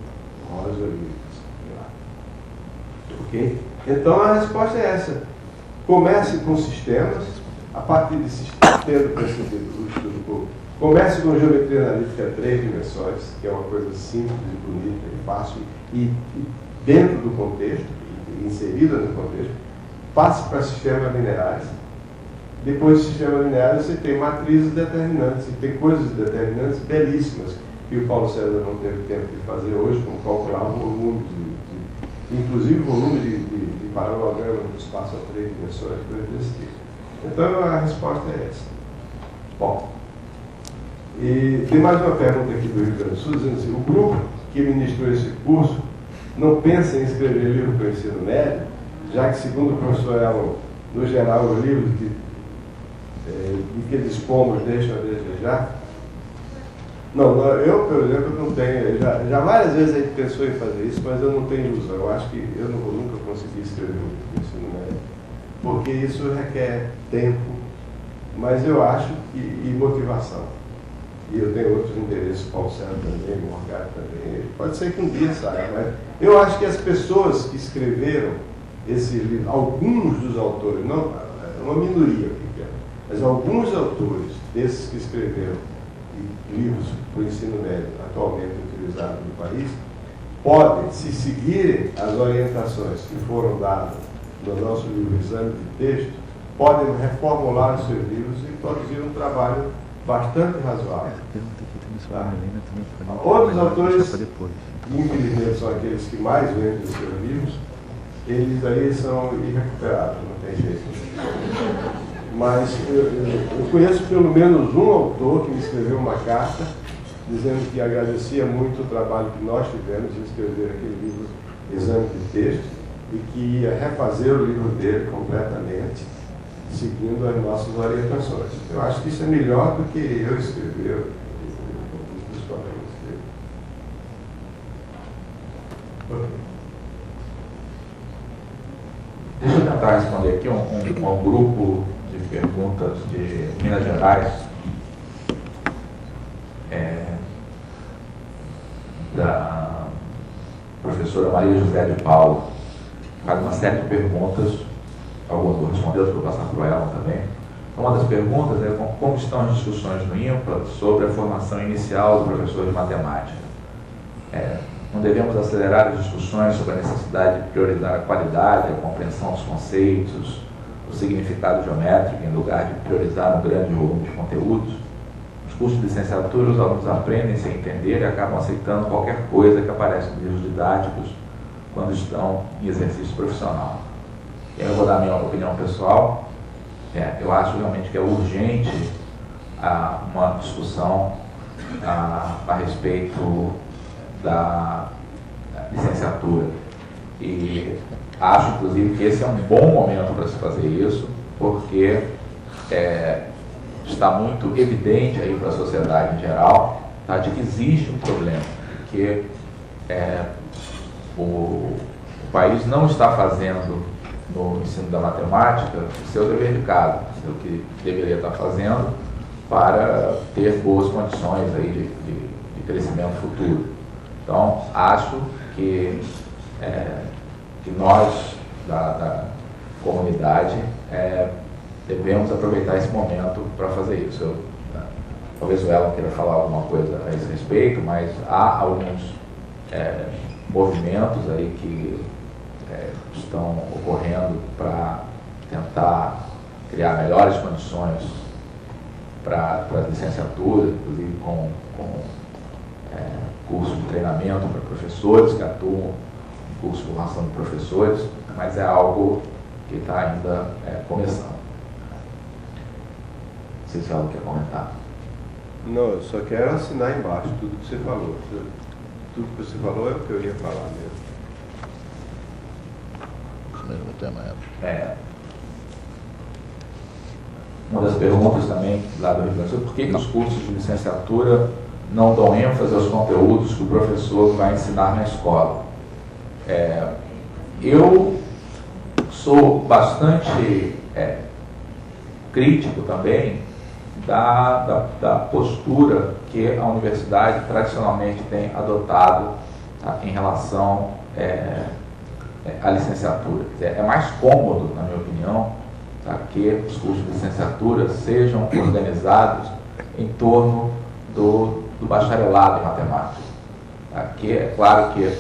Rosa Livros. Ok? Então a resposta é essa. Comece com sistemas, a partir de sistemas, tendo percebido o estudo. Comece com geometria analítica 3 dimensões, que é uma coisa simples e bonita e fácil, e dentro do contexto, inserida no contexto. Passe para sistemas lineares. Depois de sistemas lineares, você tem matrizes determinantes, e tem coisas determinantes belíssimas, que o Paulo César não teve tempo de fazer hoje, como calcular volumes, inclusive volumes de paralelograma do espaço a 3 dimensões, coisas desse tipo. Então a resposta é essa. Bom, e tem mais uma pergunta aqui do Rio Grande do Sul, dizendo assim, o grupo que ministrou esse curso não pensa em escrever livro para o ensino médio, já que, segundo o professor Elon, no geral, os livros de que dispomos deixam a desejar? Não, eu, por exemplo, não tenho, já várias vezes a gente pensou em fazer isso, mas eu não tenho ilusão. Eu acho que eu não vou nunca conseguir escrever um livro para o ensino médio, porque isso requer tempo, mas eu acho, e motivação. e eu tenho outros interesses, Paulo Sérgio também, Morgado também. Pode ser que um dia saia, mas eu acho que as pessoas que escreveram esse livro, alguns dos autores, não, uma minoria pequena, mas alguns autores desses que escreveram livros para o ensino médio atualmente utilizados no país, podem, se seguirem as orientações que foram dadas no nosso livro Exame de Texto, podem reformular os seus livros e produzir um trabalho bastante razoável. Tá? Outros autores, que infelizmente são aqueles que mais vendem os seus livros, eles aí são irrecuperáveis, não tem jeito. Mas eu conheço pelo menos um autor que me escreveu uma carta dizendo que agradecia muito o trabalho que nós tivemos em escrever aquele livro Exame de Texto e que ia refazer o livro dele completamente, seguindo as nossas orientações. Eu acho que isso é melhor do que eu escrever, os colegas dele. Deixa eu tentar responder aqui um grupo de perguntas de Minas Gerais, da professora Maria José de Paulo. Faz uma série de perguntas, algumas vou responder, outras vou passar para ela também. Uma das perguntas é como estão as discussões no INPA sobre a formação inicial do professor de matemática. Não devemos acelerar as discussões sobre a necessidade de priorizar a qualidade, a compreensão dos conceitos, o significado geométrico, em lugar de priorizar um grande volume de conteúdos. Nos cursos de licenciatura, os alunos aprendem sem entender e acabam aceitando qualquer coisa que aparece nos livros didáticos quando estão em exercício profissional. Eu vou dar a minha opinião pessoal. Eu acho realmente que é urgente uma discussão a respeito da licenciatura. E acho, inclusive, que esse é um bom momento para se fazer isso, porque está muito evidente aí para a sociedade em geral, tá, de que existe um problema, que o país não está fazendo no ensino da matemática o seu dever de casa, o que deveria estar fazendo para ter boas condições aí de crescimento futuro. Então, acho que nós, da comunidade, devemos aproveitar esse momento para fazer isso. Talvez o Elon queira falar alguma coisa a esse respeito, mas há alguns movimentos aí que estão ocorrendo para tentar criar melhores condições para as licenciaturas, inclusive com curso de treinamento para professores que atuam em curso de formação de professores, mas é algo que está ainda começando. Não sei se o Elon quer comentar. Não, eu só quero assinar embaixo tudo que você falou. Tudo que você falou é o que eu ia falar mesmo. Uma das perguntas também lá do Rio Grande do Sul, por que os cursos de licenciatura não dão ênfase aos conteúdos que o professor vai ensinar na escola? Eu sou bastante crítico também da postura que a universidade tradicionalmente tem adotado, tá, em relação à licenciatura. É mais cômodo, na minha opinião, tá, que os cursos de licenciatura sejam organizados em torno do bacharelado em matemática. Tá? Que é claro que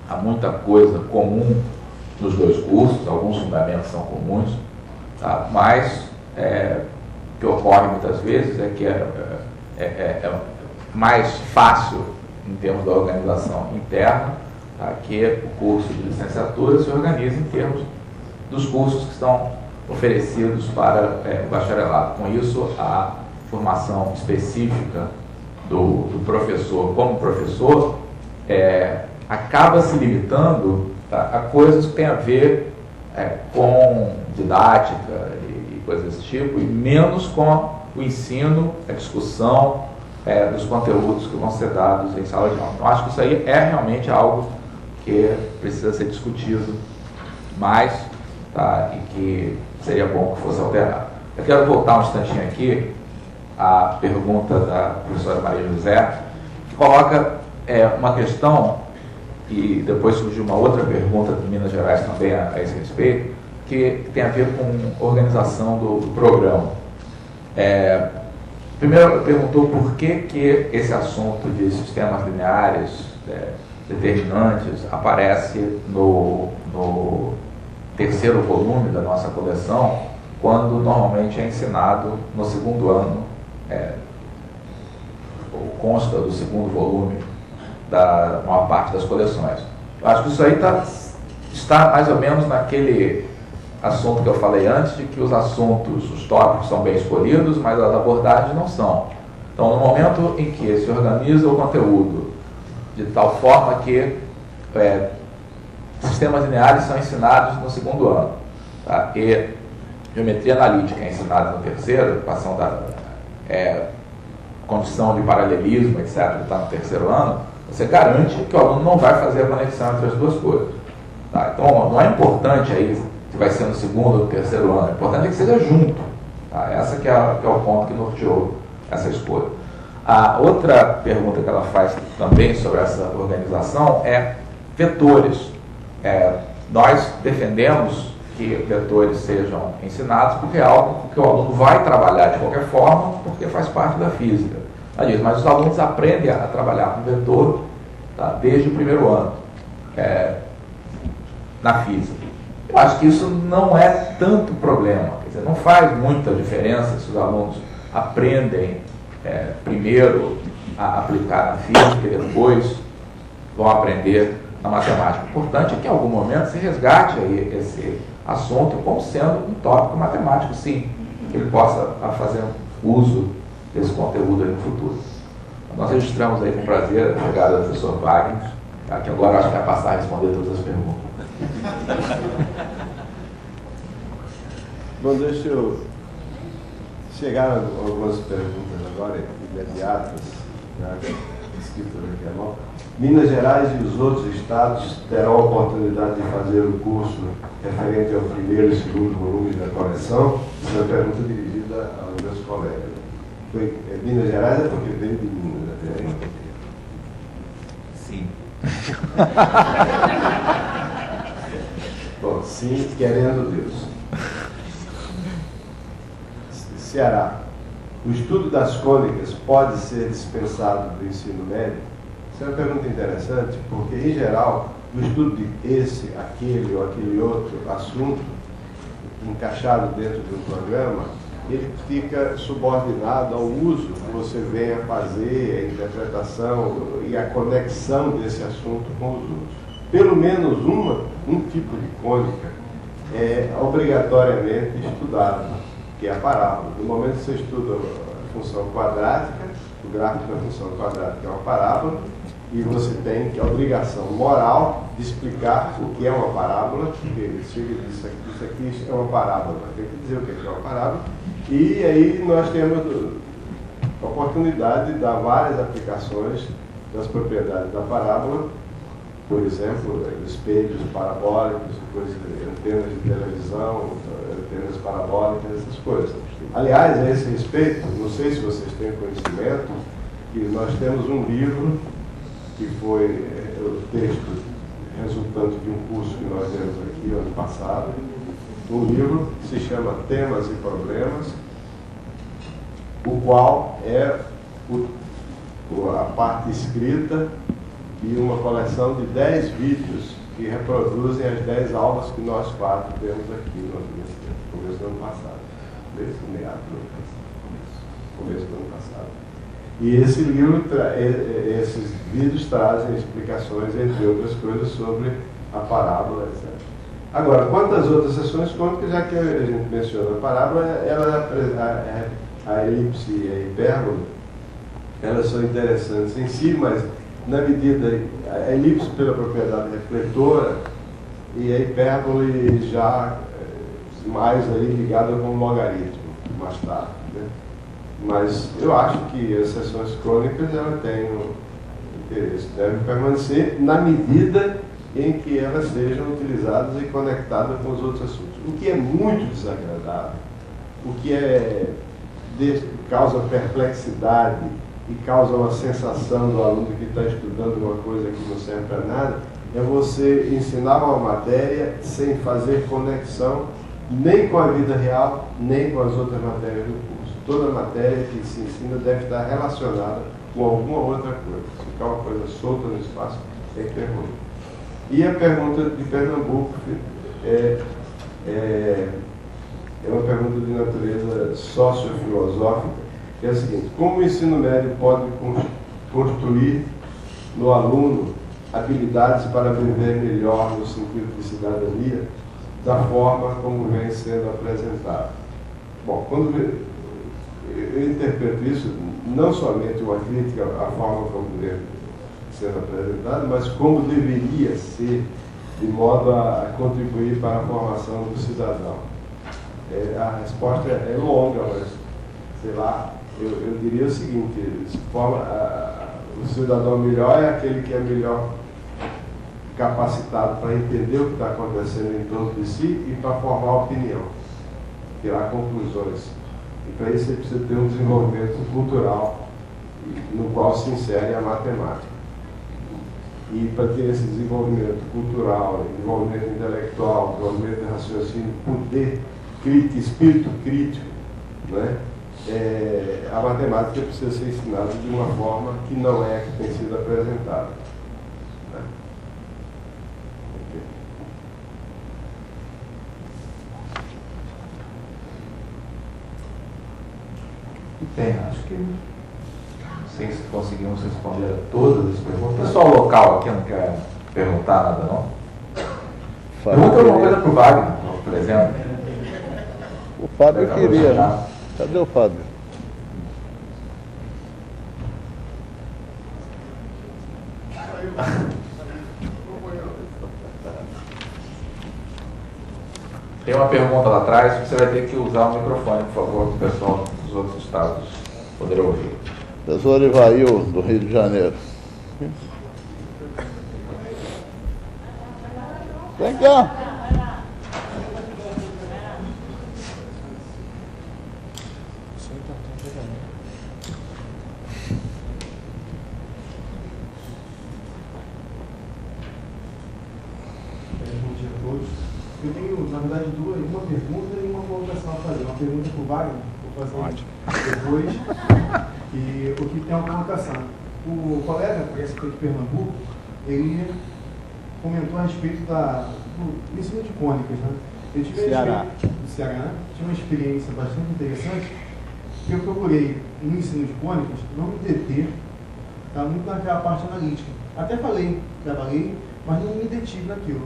há muita coisa comum nos dois cursos, alguns fundamentos são comuns, tá? Mas o que ocorre muitas vezes é que é mais fácil, em termos da organização interna, tá? Que o curso de licenciatura se organiza em termos dos cursos que estão oferecidos para o bacharelado. Com isso, a formação específica do professor como professor acaba se limitando, tá, a coisas que têm a ver com didática e coisas desse tipo, e menos com o ensino, a discussão dos conteúdos que vão ser dados em sala de aula. Então, acho que isso aí é realmente algo que precisa ser discutido mais, tá, e que seria bom que fosse alterado. Eu quero voltar um instantinho aqui a pergunta da professora Maria José, que coloca uma questão, e depois surgiu uma outra pergunta de Minas Gerais também a esse respeito, que tem a ver com organização do programa. Primeiro, perguntou por que esse assunto de sistemas lineares determinantes aparece no terceiro volume da nossa coleção, quando normalmente é ensinado no segundo ano, ou consta do segundo volume da maior parte das coleções. Eu acho que isso aí está mais ou menos naquele assunto que eu falei antes, de que os assuntos, os tópicos são bem escolhidos, mas as abordagens não são. Então, no momento em que se organiza o conteúdo de tal forma que sistemas lineares são ensinados no segundo ano, tá? E geometria analítica é ensinada no terceiro, equação da condição de paralelismo, etc., está no terceiro ano, você garante que o aluno não vai fazer a conexão entre as duas coisas. Tá? Então, não é importante aí se vai ser no segundo ou no terceiro ano, é importante que seja junto. Tá? Essa que é o ponto que norteou essa escolha. A outra pergunta que ela faz também sobre essa organização é vetores. Nós defendemos que vetores sejam ensinados porque é algo que o aluno vai trabalhar de qualquer forma, porque faz parte da física. Mas os alunos aprendem a trabalhar com vetor, tá, desde o primeiro ano, na física. Eu acho que isso não é tanto problema, quer dizer, não faz muita diferença se os alunos aprendem primeiro a aplicar na física e depois vão aprender na matemática. O importante é que em algum momento se resgate aí esse assunto como sendo um tópico matemático, sim, que ele possa fazer uso desse conteúdo aí no futuro. Nós registramos aí com prazer a chegada do professor Wagner, que agora acho que vai passar a responder todas as perguntas. Bom, deixa eu chegar a algumas perguntas agora, imediatas, escritas aqui à mão. Minas Gerais e os outros estados terão a oportunidade de fazer o curso referente ao primeiro e segundo volume da coleção? Essa é uma pergunta dirigida aos meus colegas. Minas Gerais é porque veio de Minas, né? Sim. Bom, sim, querendo Deus. Ceará. O estudo das cônicas pode ser dispensado do ensino médio? Essa é uma pergunta interessante, porque, em geral, o estudo de esse, aquele ou aquele outro assunto, encaixado dentro de um programa, ele fica subordinado ao uso que você venha fazer, a interpretação e a conexão desse assunto com os outros. Pelo menos um tipo de cônica é obrigatoriamente estudado, que é a parábola. No momento que você estuda a função quadrática, o gráfico da função quadrática é uma parábola, e você tem a obrigação moral de explicar o que é uma parábola, porque ele chega e diz, isso aqui é uma parábola, tem que dizer o que é uma parábola, e aí nós temos a oportunidade de dar várias aplicações das propriedades da parábola, por exemplo, espelhos parabólicos, antenas de televisão, antenas parabólicas, essas coisas. Aliás, a esse respeito, não sei se vocês têm conhecimento, que nós temos um livro que foi o texto resultante de um curso que nós demos aqui ano passado, um livro que se chama Temas e Problemas, o qual é a parte escrita e uma coleção de 10 vídeos que reproduzem as 10 aulas que nós 4 temos aqui no começo do ano passado. Começo do ano passado. E esse livro, esses vídeos trazem explicações, entre outras coisas, sobre a parábola, etc. Agora, quanto às outras sessões cônicas, já que a gente menciona a parábola, a elipse e a hipérbole, elas são interessantes em si, mas na medida, a elipse pela propriedade refletora e a hipérbole já mais aí ligada com o logaritmo, mais tarde, né? Mas eu acho que as sessões crônicas ela têm um interesse, devem permanecer na medida em que elas sejam utilizadas e conectadas com os outros assuntos. O que é muito desagradável, o que é causa perplexidade e causa uma sensação do aluno que está estudando uma coisa que não serve para nada, é você ensinar uma matéria sem fazer conexão nem com a vida real, nem com as outras matérias do curso. Toda matéria que se ensina deve estar relacionada com alguma outra coisa. Se ficar uma coisa solta no espaço, é pergunta. E a pergunta de Pernambuco é uma pergunta de natureza sociofilosófica, que é a seguinte: como o ensino médio pode construir no aluno habilidades para viver melhor no sentido de cidadania, da forma como vem sendo apresentado? Bom, quando eu interpreto isso, não somente uma crítica à forma como vem sendo apresentado, mas como deveria ser, de modo a contribuir para a formação do cidadão. A resposta é longa, mas, sei lá, eu diria o seguinte: o cidadão melhor é aquele que é melhor capacitado para entender o que está acontecendo em torno de si e para formar opinião, tirar conclusões. E para isso ele precisa ter um desenvolvimento cultural no qual se insere a matemática. E para ter esse desenvolvimento cultural, desenvolvimento intelectual, desenvolvimento de raciocínio, poder crítico, espírito crítico, né? A matemática precisa ser ensinada de uma forma que não é a que tem sido apresentada. Né? Bem, acho que não sei se conseguimos responder a todas as perguntas. O pessoal local aqui não quer perguntar nada, não? Pergunta alguma coisa para o Wagner, por exemplo. O Fábio queria, né? Cadê o Fábio? Tem uma pergunta lá atrás, você vai ter que usar o microfone, por favor, para o pessoal dos outros estados poder ouvir. Professor Ivail, do Rio de Janeiro. Vem cá. Bom dia a todos. Eu tenho, na verdade, uma pergunta e uma colocação a fazer. Uma pergunta para o Wagner, vou fazer depois, e o que tem uma colocação. O colega, parece que é de Pernambuco, ele comentou a respeito do ensino de cônicas, né? Eu tive do Ceará, né? Tive uma experiência bastante interessante, que eu procurei no ensino de cônicas não me deter, tá, muito naquela parte analítica. Até trabalhei, mas não me detive naquilo.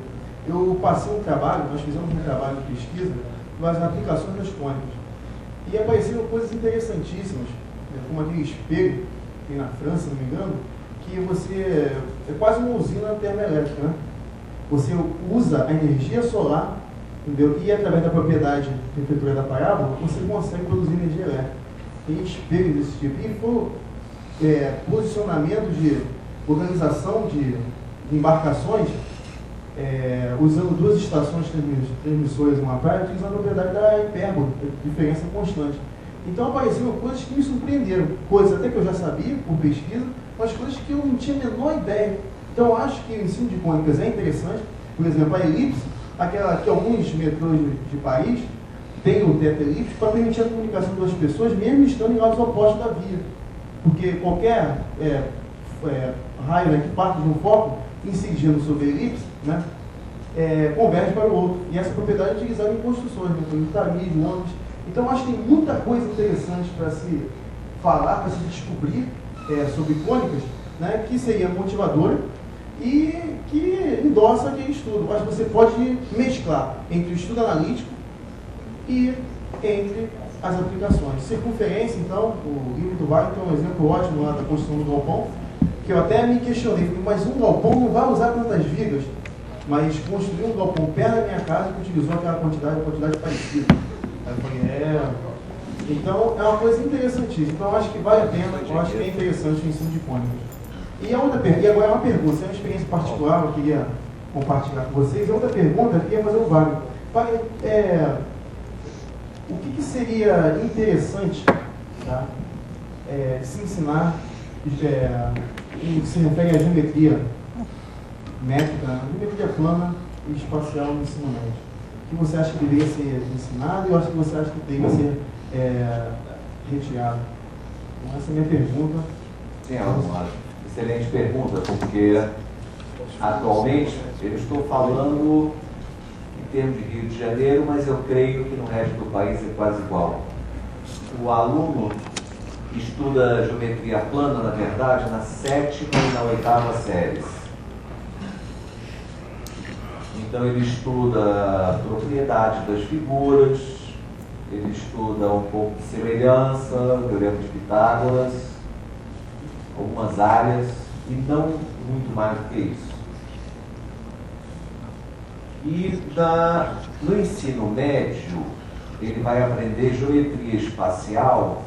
Eu passei um trabalho, nós fizemos um trabalho de pesquisa nas aplicações das cônicas. E apareceram coisas interessantíssimas, né, como aquele espelho, que tem na França, se não me engano, que você é quase uma usina termoelétrica, né? Você usa a energia solar, entendeu? E através da propriedade de temperatura da parábola, você consegue produzir energia elétrica. Tem espelhos desse tipo. E foi posicionamento de organização de embarcações, usando duas estações transmissoras em uma praia, utilizando a propriedade da hipérbole, diferença constante. Então apareceram coisas que me surpreenderam, coisas até que eu já sabia por pesquisa, mas coisas que eu não tinha a menor ideia. Então eu acho que o ensino de cônicas é interessante. Por exemplo, a elipse, aquela que alguns metrôs de Paris têm o teto elipse para permitir a comunicação das pessoas, mesmo estando em lados opostos da via. Porque qualquer raio, né, que parte de um foco, incidindo sobre a elipse, né, converge para o outro. E essa propriedade é utilizada em construções, né, como Italy, Londres. Então, eu acho que tem muita coisa interessante para se falar, para se descobrir sobre cônicas, né, que seria motivadora e que endossa aquele estudo. Eu acho que você pode mesclar entre o estudo analítico e entre as aplicações. Circunferência, então, o livro do Wagner tem um exemplo ótimo lá da construção do galpão, que eu até me questionei, mas um galpão não vai usar tantas vigas, mas construir um galpão perto da minha casa que utilizou aquela quantidade parecida. Aí eu falei, então é uma coisa interessantíssima. Então eu acho que vale a pena, eu acho que é interessante o ensino de cônicas. E agora é uma pergunta, é uma experiência particular, eu queria compartilhar com vocês. E outra pergunta, eu queria fazer o Wagner. Wagner, o que seria interessante tá? Se ensinar no que se refere à geometria métrica, geometria plana e espacial no ensino médio. O que você acha que deveria ser ensinado e o que você acha que deveria ser retirado? Então, essa é a minha pergunta. Sim, excelente pergunta, porque atualmente eu estou falando em termos de Rio de Janeiro, mas eu creio que no resto do país é quase igual. O aluno estuda geometria plana, na verdade, na 7ª e na 8ª séries. Então ele estuda a propriedade das figuras, ele estuda um pouco de semelhança, teorema de Pitágoras, algumas áreas, e não muito mais do que isso. E no ensino médio, ele vai aprender geometria espacial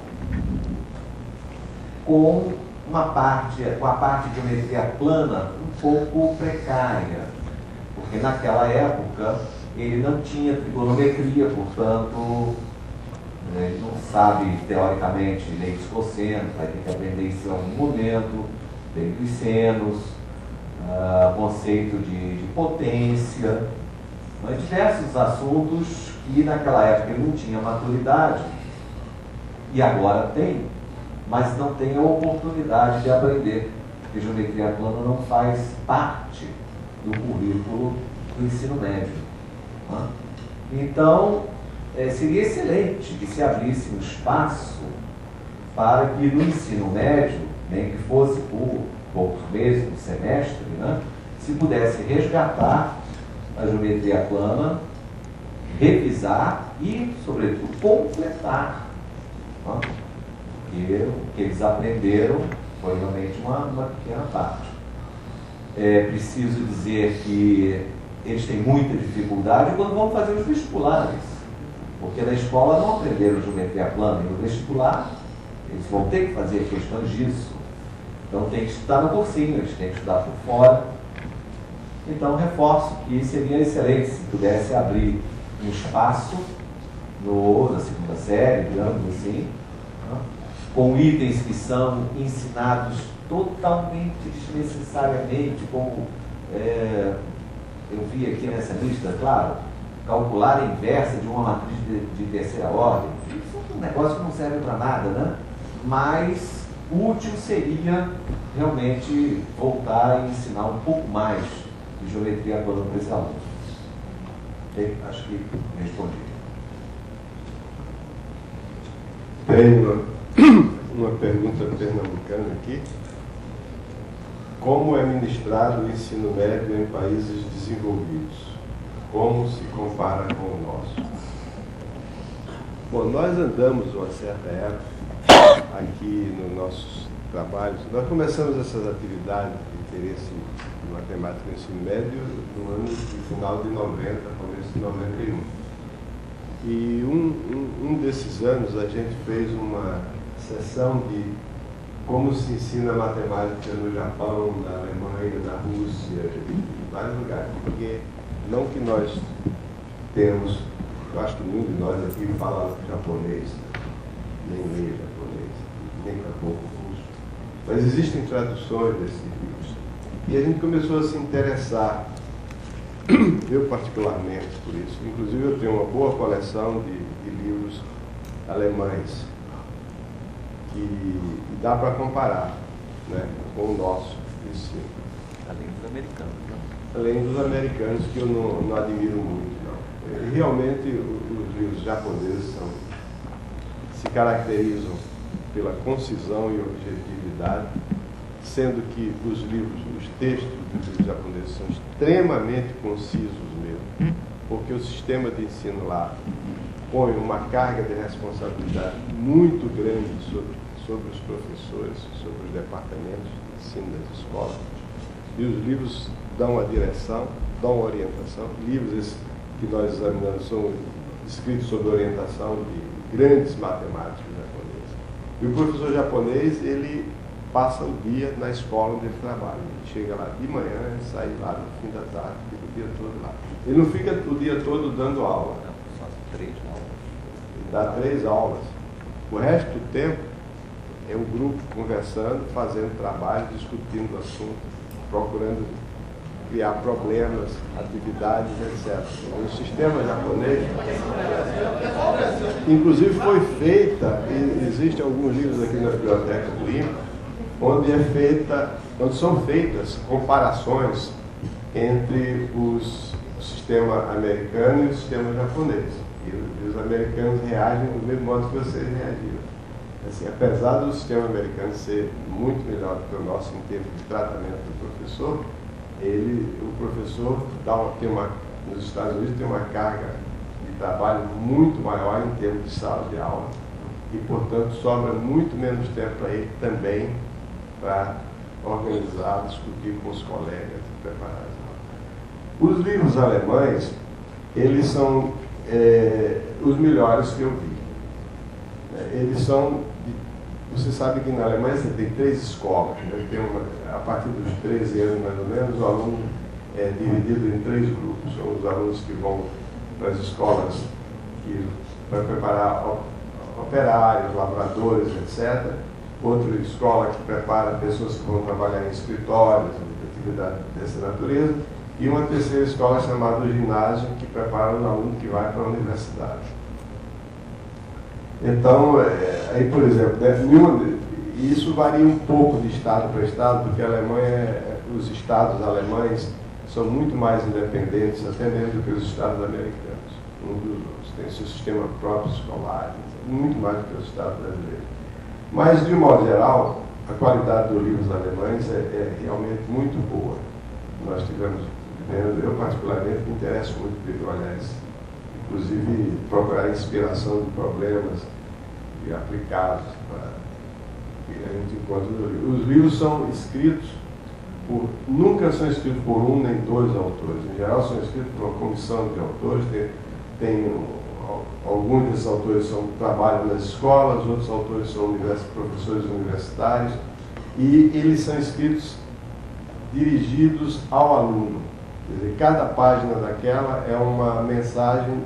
com a parte de geometria plana um pouco precária, porque naquela época ele não tinha trigonometria, portanto ele não sabe teoricamente lei dos cossenos, vai ter que aprender isso em algum momento, lei dos senos, conceito de potência, diversos assuntos que naquela época ele não tinha maturidade e agora tem, mas não tem a oportunidade de aprender, porque geometria plana não faz parte do currículo do ensino médio. Então, seria excelente que se abrisse um espaço para que no ensino médio, nem que fosse por poucos meses, um semestre, se pudesse resgatar a geometria plana, revisar e, sobretudo, completar. Porque o que eles aprenderam foi realmente uma pequena parte. É preciso dizer que eles têm muita dificuldade quando vão fazer os vestibulares, porque na escola não aprenderam geometria plana, e no vestibular eles vão ter que fazer questões disso. Então tem que estudar no cursinho, eles têm que estudar por fora. Então reforço que seria excelente se pudesse abrir um espaço na 2ª série, digamos assim, com itens que são ensinados totalmente desnecessariamente, como eu vi aqui nessa lista, claro, calcular a inversa de uma matriz de terceira ordem. Isso é um negócio que não serve para nada, mas útil seria realmente voltar a ensinar um pouco mais de geometria plana para esse aluno. Acho que respondi. Tenho uma pergunta pernambucana aqui. Como é ministrado o ensino médio em países desenvolvidos? Como se compara com o nosso? Bom, nós andamos uma certa época aqui nos nossos trabalhos. Nós começamos essas atividades de interesse em matemática no ensino médio no ano de final de 90, começo de 91. E um desses anos a gente fez uma sessão de como se ensina matemática no Japão, na Alemanha, na Rússia, em vários lugares. Porque não que nós temos, eu acho que nenhum de nós aqui fala japonês, nem lê japonês, nem tampouco russo. Mas existem traduções desses livros. E a gente começou a se interessar, eu particularmente, por isso. Inclusive eu tenho uma boa coleção de livros alemães que dá para comparar, com o nosso ensino. Além dos americanos, Além dos americanos, que eu não admiro muito, não. E realmente os livros japoneses se caracterizam pela concisão e objetividade, sendo que os textos dos livros japoneses são extremamente concisos mesmo, porque o sistema de ensino lá põe uma carga de responsabilidade muito grande sobre os professores, sobre os departamentos de ensino das escolas. E os livros dão a direção, dão a orientação. Livros esses que nós examinamos são escritos sob orientação de grandes matemáticos japoneses. E o professor japonês, ele passa o dia na escola onde ele trabalha. Ele chega lá de manhã e sai lá no fim da tarde, fica o dia todo lá. Ele não fica o dia todo dando aula. Só 3 aulas. Ele dá 3 aulas. O resto do tempo, é um grupo conversando, fazendo trabalho, discutindo o assunto, procurando criar problemas, atividades, etc. O sistema japonês, inclusive foi feita, existem alguns livros aqui na biblioteca do INPE, onde são feitas comparações entre o sistema americano e o sistema japonês. E os americanos reagem do mesmo modo que vocês reagiram. Assim, apesar do sistema americano ser muito melhor do que o nosso em termos de tratamento do professor, o professor nos Estados Unidos tem uma carga de trabalho muito maior em termos de sala de aula e, portanto, sobra muito menos tempo para ele também para organizar, discutir com os colegas e preparar as aulas. Os livros alemães, eles são os melhores que eu vi. Eles são... Você sabe que na Alemanha você tem 3 escolas, né? A partir dos 13 anos, mais ou menos, o aluno é dividido em 3 grupos. São os alunos que vão para as escolas para preparar operários, lavradores, etc. Outra escola que prepara pessoas que vão trabalhar em escritórios, atividade dessa natureza. E uma terceira escola chamada ginásio, que prepara o aluno que vai para a universidade. Então, aí, por exemplo, isso varia um pouco de estado para estado, porque a Alemanha, os estados alemães são muito mais independentes, até mesmo do que os estados americanos. Um dos outros tem seu sistema próprio escolar, muito mais do que os estados brasileiros. Mas, de um modo geral, a qualidade dos livros alemães é realmente muito boa. Nós tivemos vendo, eu particularmente me interesso muito por olhar isso. Inclusive, procurar inspiração de problemas e aplicados para que a gente encontre no livro. Os livros são escritos nunca são escritos por um nem 2 autores. Em geral, são escritos por uma comissão de autores. Alguns desses autores trabalham nas escolas, outros autores são professores universitários, e eles são escritos dirigidos ao aluno. Quer dizer, cada página daquela é uma mensagem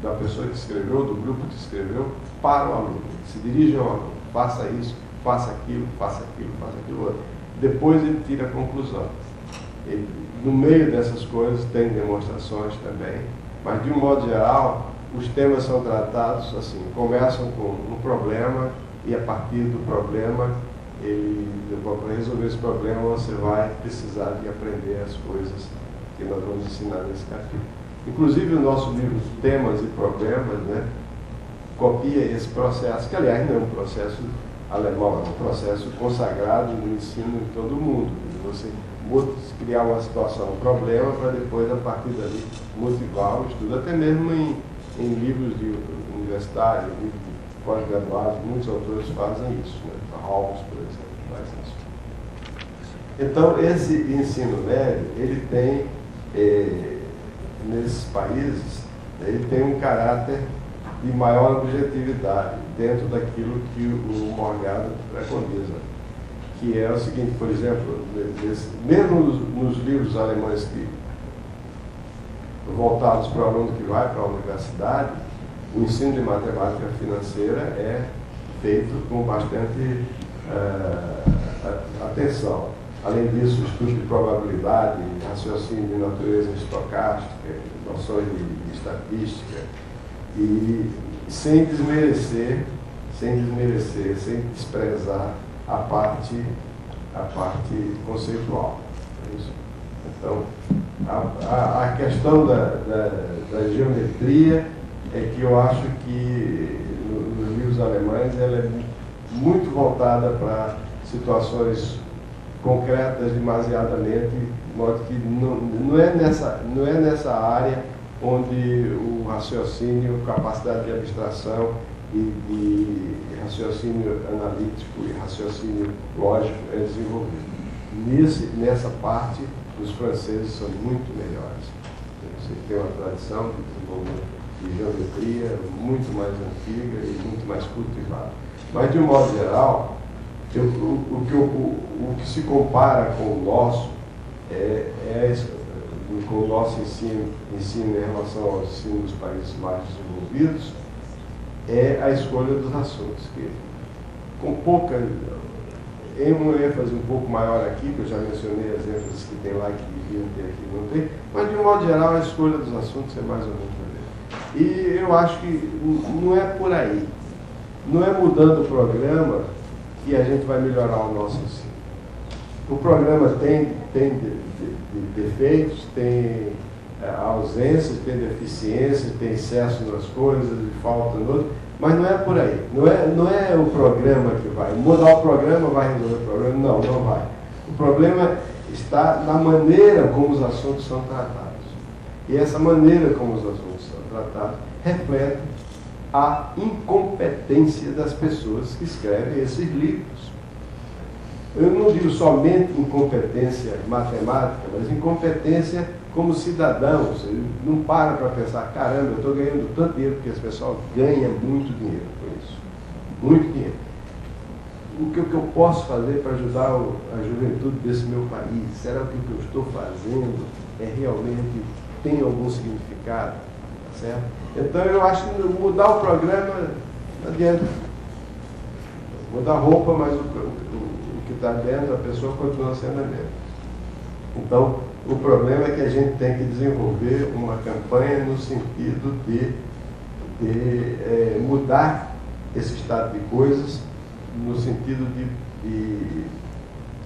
da pessoa que escreveu, do grupo que escreveu, para o aluno. Se dirige ao aluno, faça isso, faça aquilo, faça aquilo, faça aquilo outro. Depois ele tira a conclusão. No meio dessas coisas tem demonstrações também, mas de um modo geral, os temas são tratados assim, começam com um problema e a partir do problema, para resolver esse problema, você vai precisar de aprender as coisas que nós vamos ensinar nesse capítulo. Inclusive o nosso livro Temas e Problemas, né, copia esse processo, que aliás não é um processo alemão, é um processo consagrado no ensino em todo o mundo. Você criar uma situação, um problema, para depois, a partir dali, motivar o estudo, até mesmo em livros de universitários, livros de pós-graduados, muitos autores fazem isso, né? Holmes, por exemplo, faz isso. Então, esse ensino médio, ele tem, nesses países, ele tem um caráter de maior objetividade dentro daquilo que o Morgado preconiza, que é o seguinte, por exemplo, mesmo nos livros alemães que voltados para o aluno que vai para a universidade, o ensino de matemática financeira é feito com bastante atenção. Além disso, o estudo de probabilidade, raciocínio de natureza estocástica, noções de estatística, e sem desmerecer, sem desprezar a parte conceitual. É isso. Então, a questão da geometria é que eu acho que nos livros alemães ela é muito voltada para situações concretas demasiadamente, de modo que não é nessa área onde o raciocínio, capacidade de abstração e raciocínio analítico e raciocínio lógico é desenvolvido. Nessa parte, os franceses são muito melhores. Eles têm uma tradição de desenvolvimento de geometria muito mais antiga e muito mais cultivada. Mas, de um modo geral, o que se compara com o nosso com o nosso ensino em relação ao ensino dos países mais desenvolvidos, é a escolha dos assuntos, que com pouca, em uma ênfase um pouco maior aqui, que eu já mencionei as ênfases que tem lá, que deviam ter aqui, não tem, mas de um modo geral a escolha dos assuntos é mais ou menos por aí. E eu acho que não é por aí, não é mudando o programa que a gente vai melhorar o nosso ensino. O programa tem defeitos, tem ausências, tem deficiências, tem excesso nas coisas e falta no outro, mas não é por aí. Não é o programa que vai. Mudar o programa vai resolver o problema? Não, não vai. O problema está na maneira como os assuntos são tratados. E essa maneira como os assuntos são tratados reflete a incompetência das pessoas que escrevem esses livros. Eu não digo somente incompetência matemática, mas incompetência como cidadãos. Ele não para pensar, caramba, eu estou ganhando tanto dinheiro, porque esse pessoal ganha muito dinheiro com isso. Muito dinheiro. O que eu posso fazer para ajudar a juventude desse meu país? Será que o que eu estou fazendo realmente tem algum significado? Tá certo? Então eu acho que mudar o programa não adianta. Mudar a roupa, mas o que está dentro da pessoa continua sendo a mesma. Então, o problema é que a gente tem que desenvolver uma campanha no sentido de mudar esse estado de coisas, no sentido de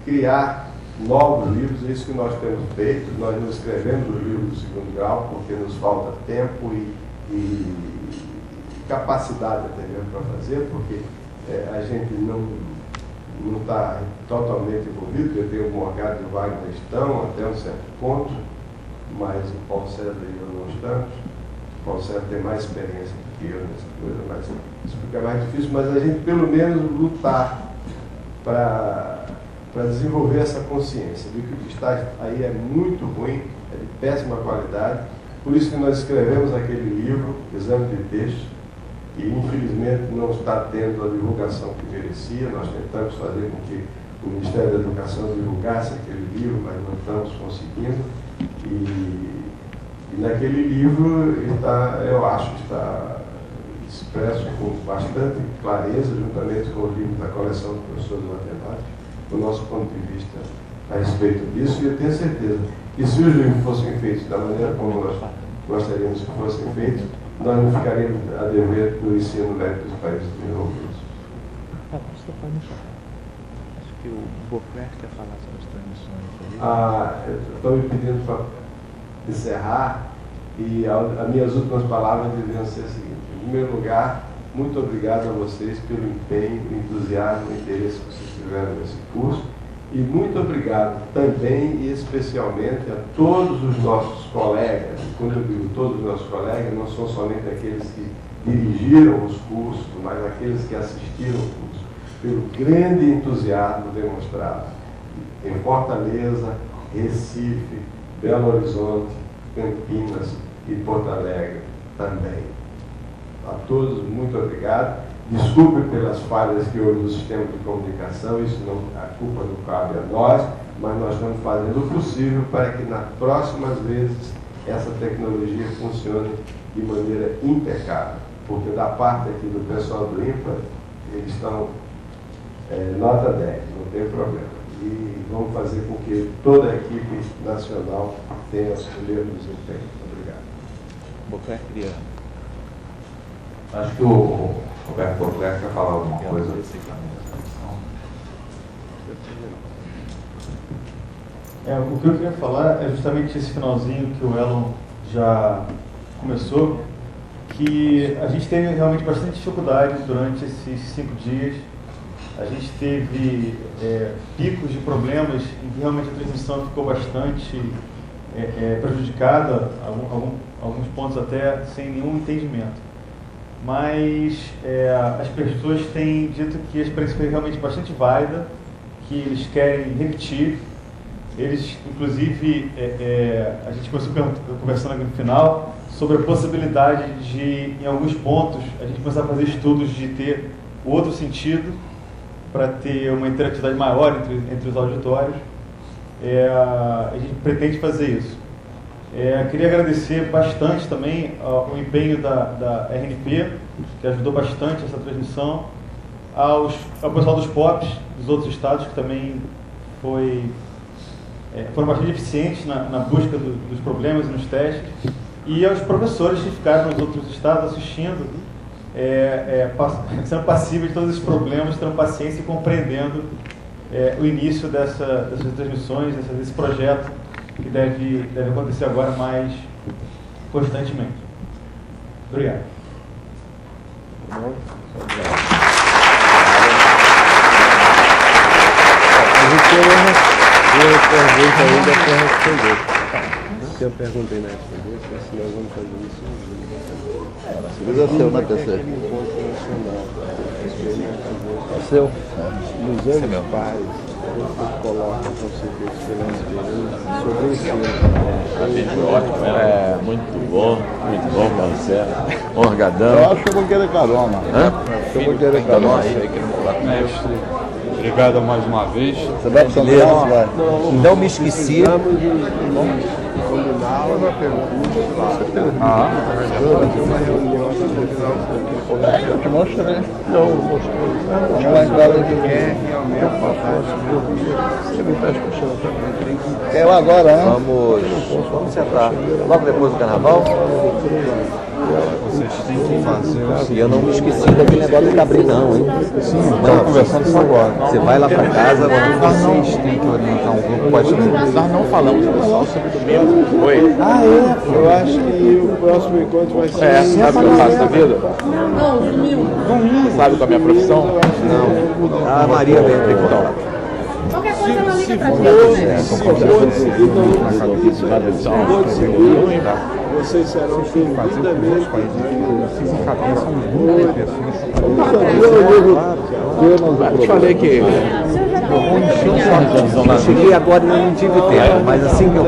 criar novos livros. É isso que nós temos feito. Nós não escrevemos os livros do segundo grau porque nos falta tempo e capacidade até mesmo para fazer, porque a gente não está totalmente envolvido. Eu tenho o Morgado e o Wagner estão até um certo ponto, mas o Paulo César e eu não estamos. O Paulo César tem mais experiência do que eu nessa coisa, mas isso fica mais difícil, mas a gente pelo menos lutar para desenvolver essa consciência de que o que está aí é muito ruim, é de péssima qualidade. Por isso que nós escrevemos aquele livro, Exame de Texto, que infelizmente não está tendo a divulgação que merecia. Nós tentamos fazer com que o Ministério da Educação divulgasse aquele livro, mas não estamos conseguindo. E naquele livro eu acho que está expresso com bastante clareza, juntamente com o livro da coleção do professor de matemática, o nosso ponto de vista a respeito disso. E eu tenho certeza que se os livros fossem feitos da maneira como nós gostaríamos que fossem feitos, nós não ficaríamos a dever no ensino médio dos países desenvolvidos. Acho que o Beauclerc quer falar sobre as transmissões aí. Estou me pedindo para encerrar, e as minhas últimas palavras deveriam ser as seguintes. Em primeiro lugar, muito obrigado a vocês pelo empenho, entusiasmo e interesse que vocês tiveram nesse curso. E muito obrigado também e especialmente a todos os nossos colegas. E quando eu digo todos os nossos colegas, não são somente aqueles que dirigiram os cursos, mas aqueles que assistiram o curso, pelo grande entusiasmo demonstrado em Fortaleza, Recife, Belo Horizonte, Campinas e Porto Alegre também. A todos, muito obrigado. Desculpe pelas falhas que houve no sistema de comunicação, a culpa não cabe a nós, mas nós estamos fazendo o possível para que nas próximas vezes essa tecnologia funcione de maneira impecável, porque da parte aqui do pessoal do INPA, eles estão nota 10, não tem problema. E vamos fazer com que toda a equipe nacional tenha o mesmo desempenho. Obrigado. Beauclerc queria... Acho que o Roberto Beauclerc quer falar alguma coisa. O que eu queria falar é justamente esse finalzinho que o Elon já começou, que a gente teve realmente bastante dificuldade durante esses 5 dias. A gente teve picos de problemas em que realmente a transmissão ficou bastante prejudicada, alguns pontos até sem nenhum entendimento. Mas as pessoas têm dito que a experiência foi realmente bastante válida, que eles querem repetir. Eles, inclusive, a gente começou conversando aqui no final sobre a possibilidade de, em alguns pontos, a gente começar a fazer estudos de ter outro sentido para ter uma interatividade maior entre os auditórios. A gente pretende fazer isso. Queria agradecer bastante também o empenho da RNP, que ajudou bastante essa transmissão. ao pessoal dos POPs dos outros estados, que também foram bastante eficientes na busca dos problemas e nos testes, e aos professores que ficaram nos outros estados assistindo, sendo passíveis de todos esses problemas, tendo paciência e compreendendo o início dessas transmissões, desse projeto que deve acontecer agora mais constantemente. Obrigado. Eu perguntei na FTV, se nós vamos fazer isso. Precisa ser, né, PC? Seu. Nos anos pais, eu coloco para você ver sobre o ensino. Ótimo, muito bom, Marcelo. Orgadão. Eu acho que eu vou querer carona. Eu vou querer carona. Mestre, obrigado mais uma vez. Você vai para São Paulo? Vai. Não me esqueci. Eu te mostrei. Não mostrei. Lá em casa de eu agora, né? Vamos sentar. Logo depois do carnaval. Vocês têm que fazer. E eu não me esqueci daquele negócio do Cabri, não, hein? Sim, estamos conversando isso agora. Você vai lá pra casa, Vocês têm que orientar um grupo. Nós não falamos sobre domingo. Oi. Eu acho que o próximo encontro vai ser. Sabe o que eu faço da vida? Não, domingo. Sabe qual é a minha profissão? Não. a Maria vem aqui contar. Qualquer coisa ela liga pra vocês serão devidamente. Eu te falei que Cheguei agora e não tive tempo, mas assim que eu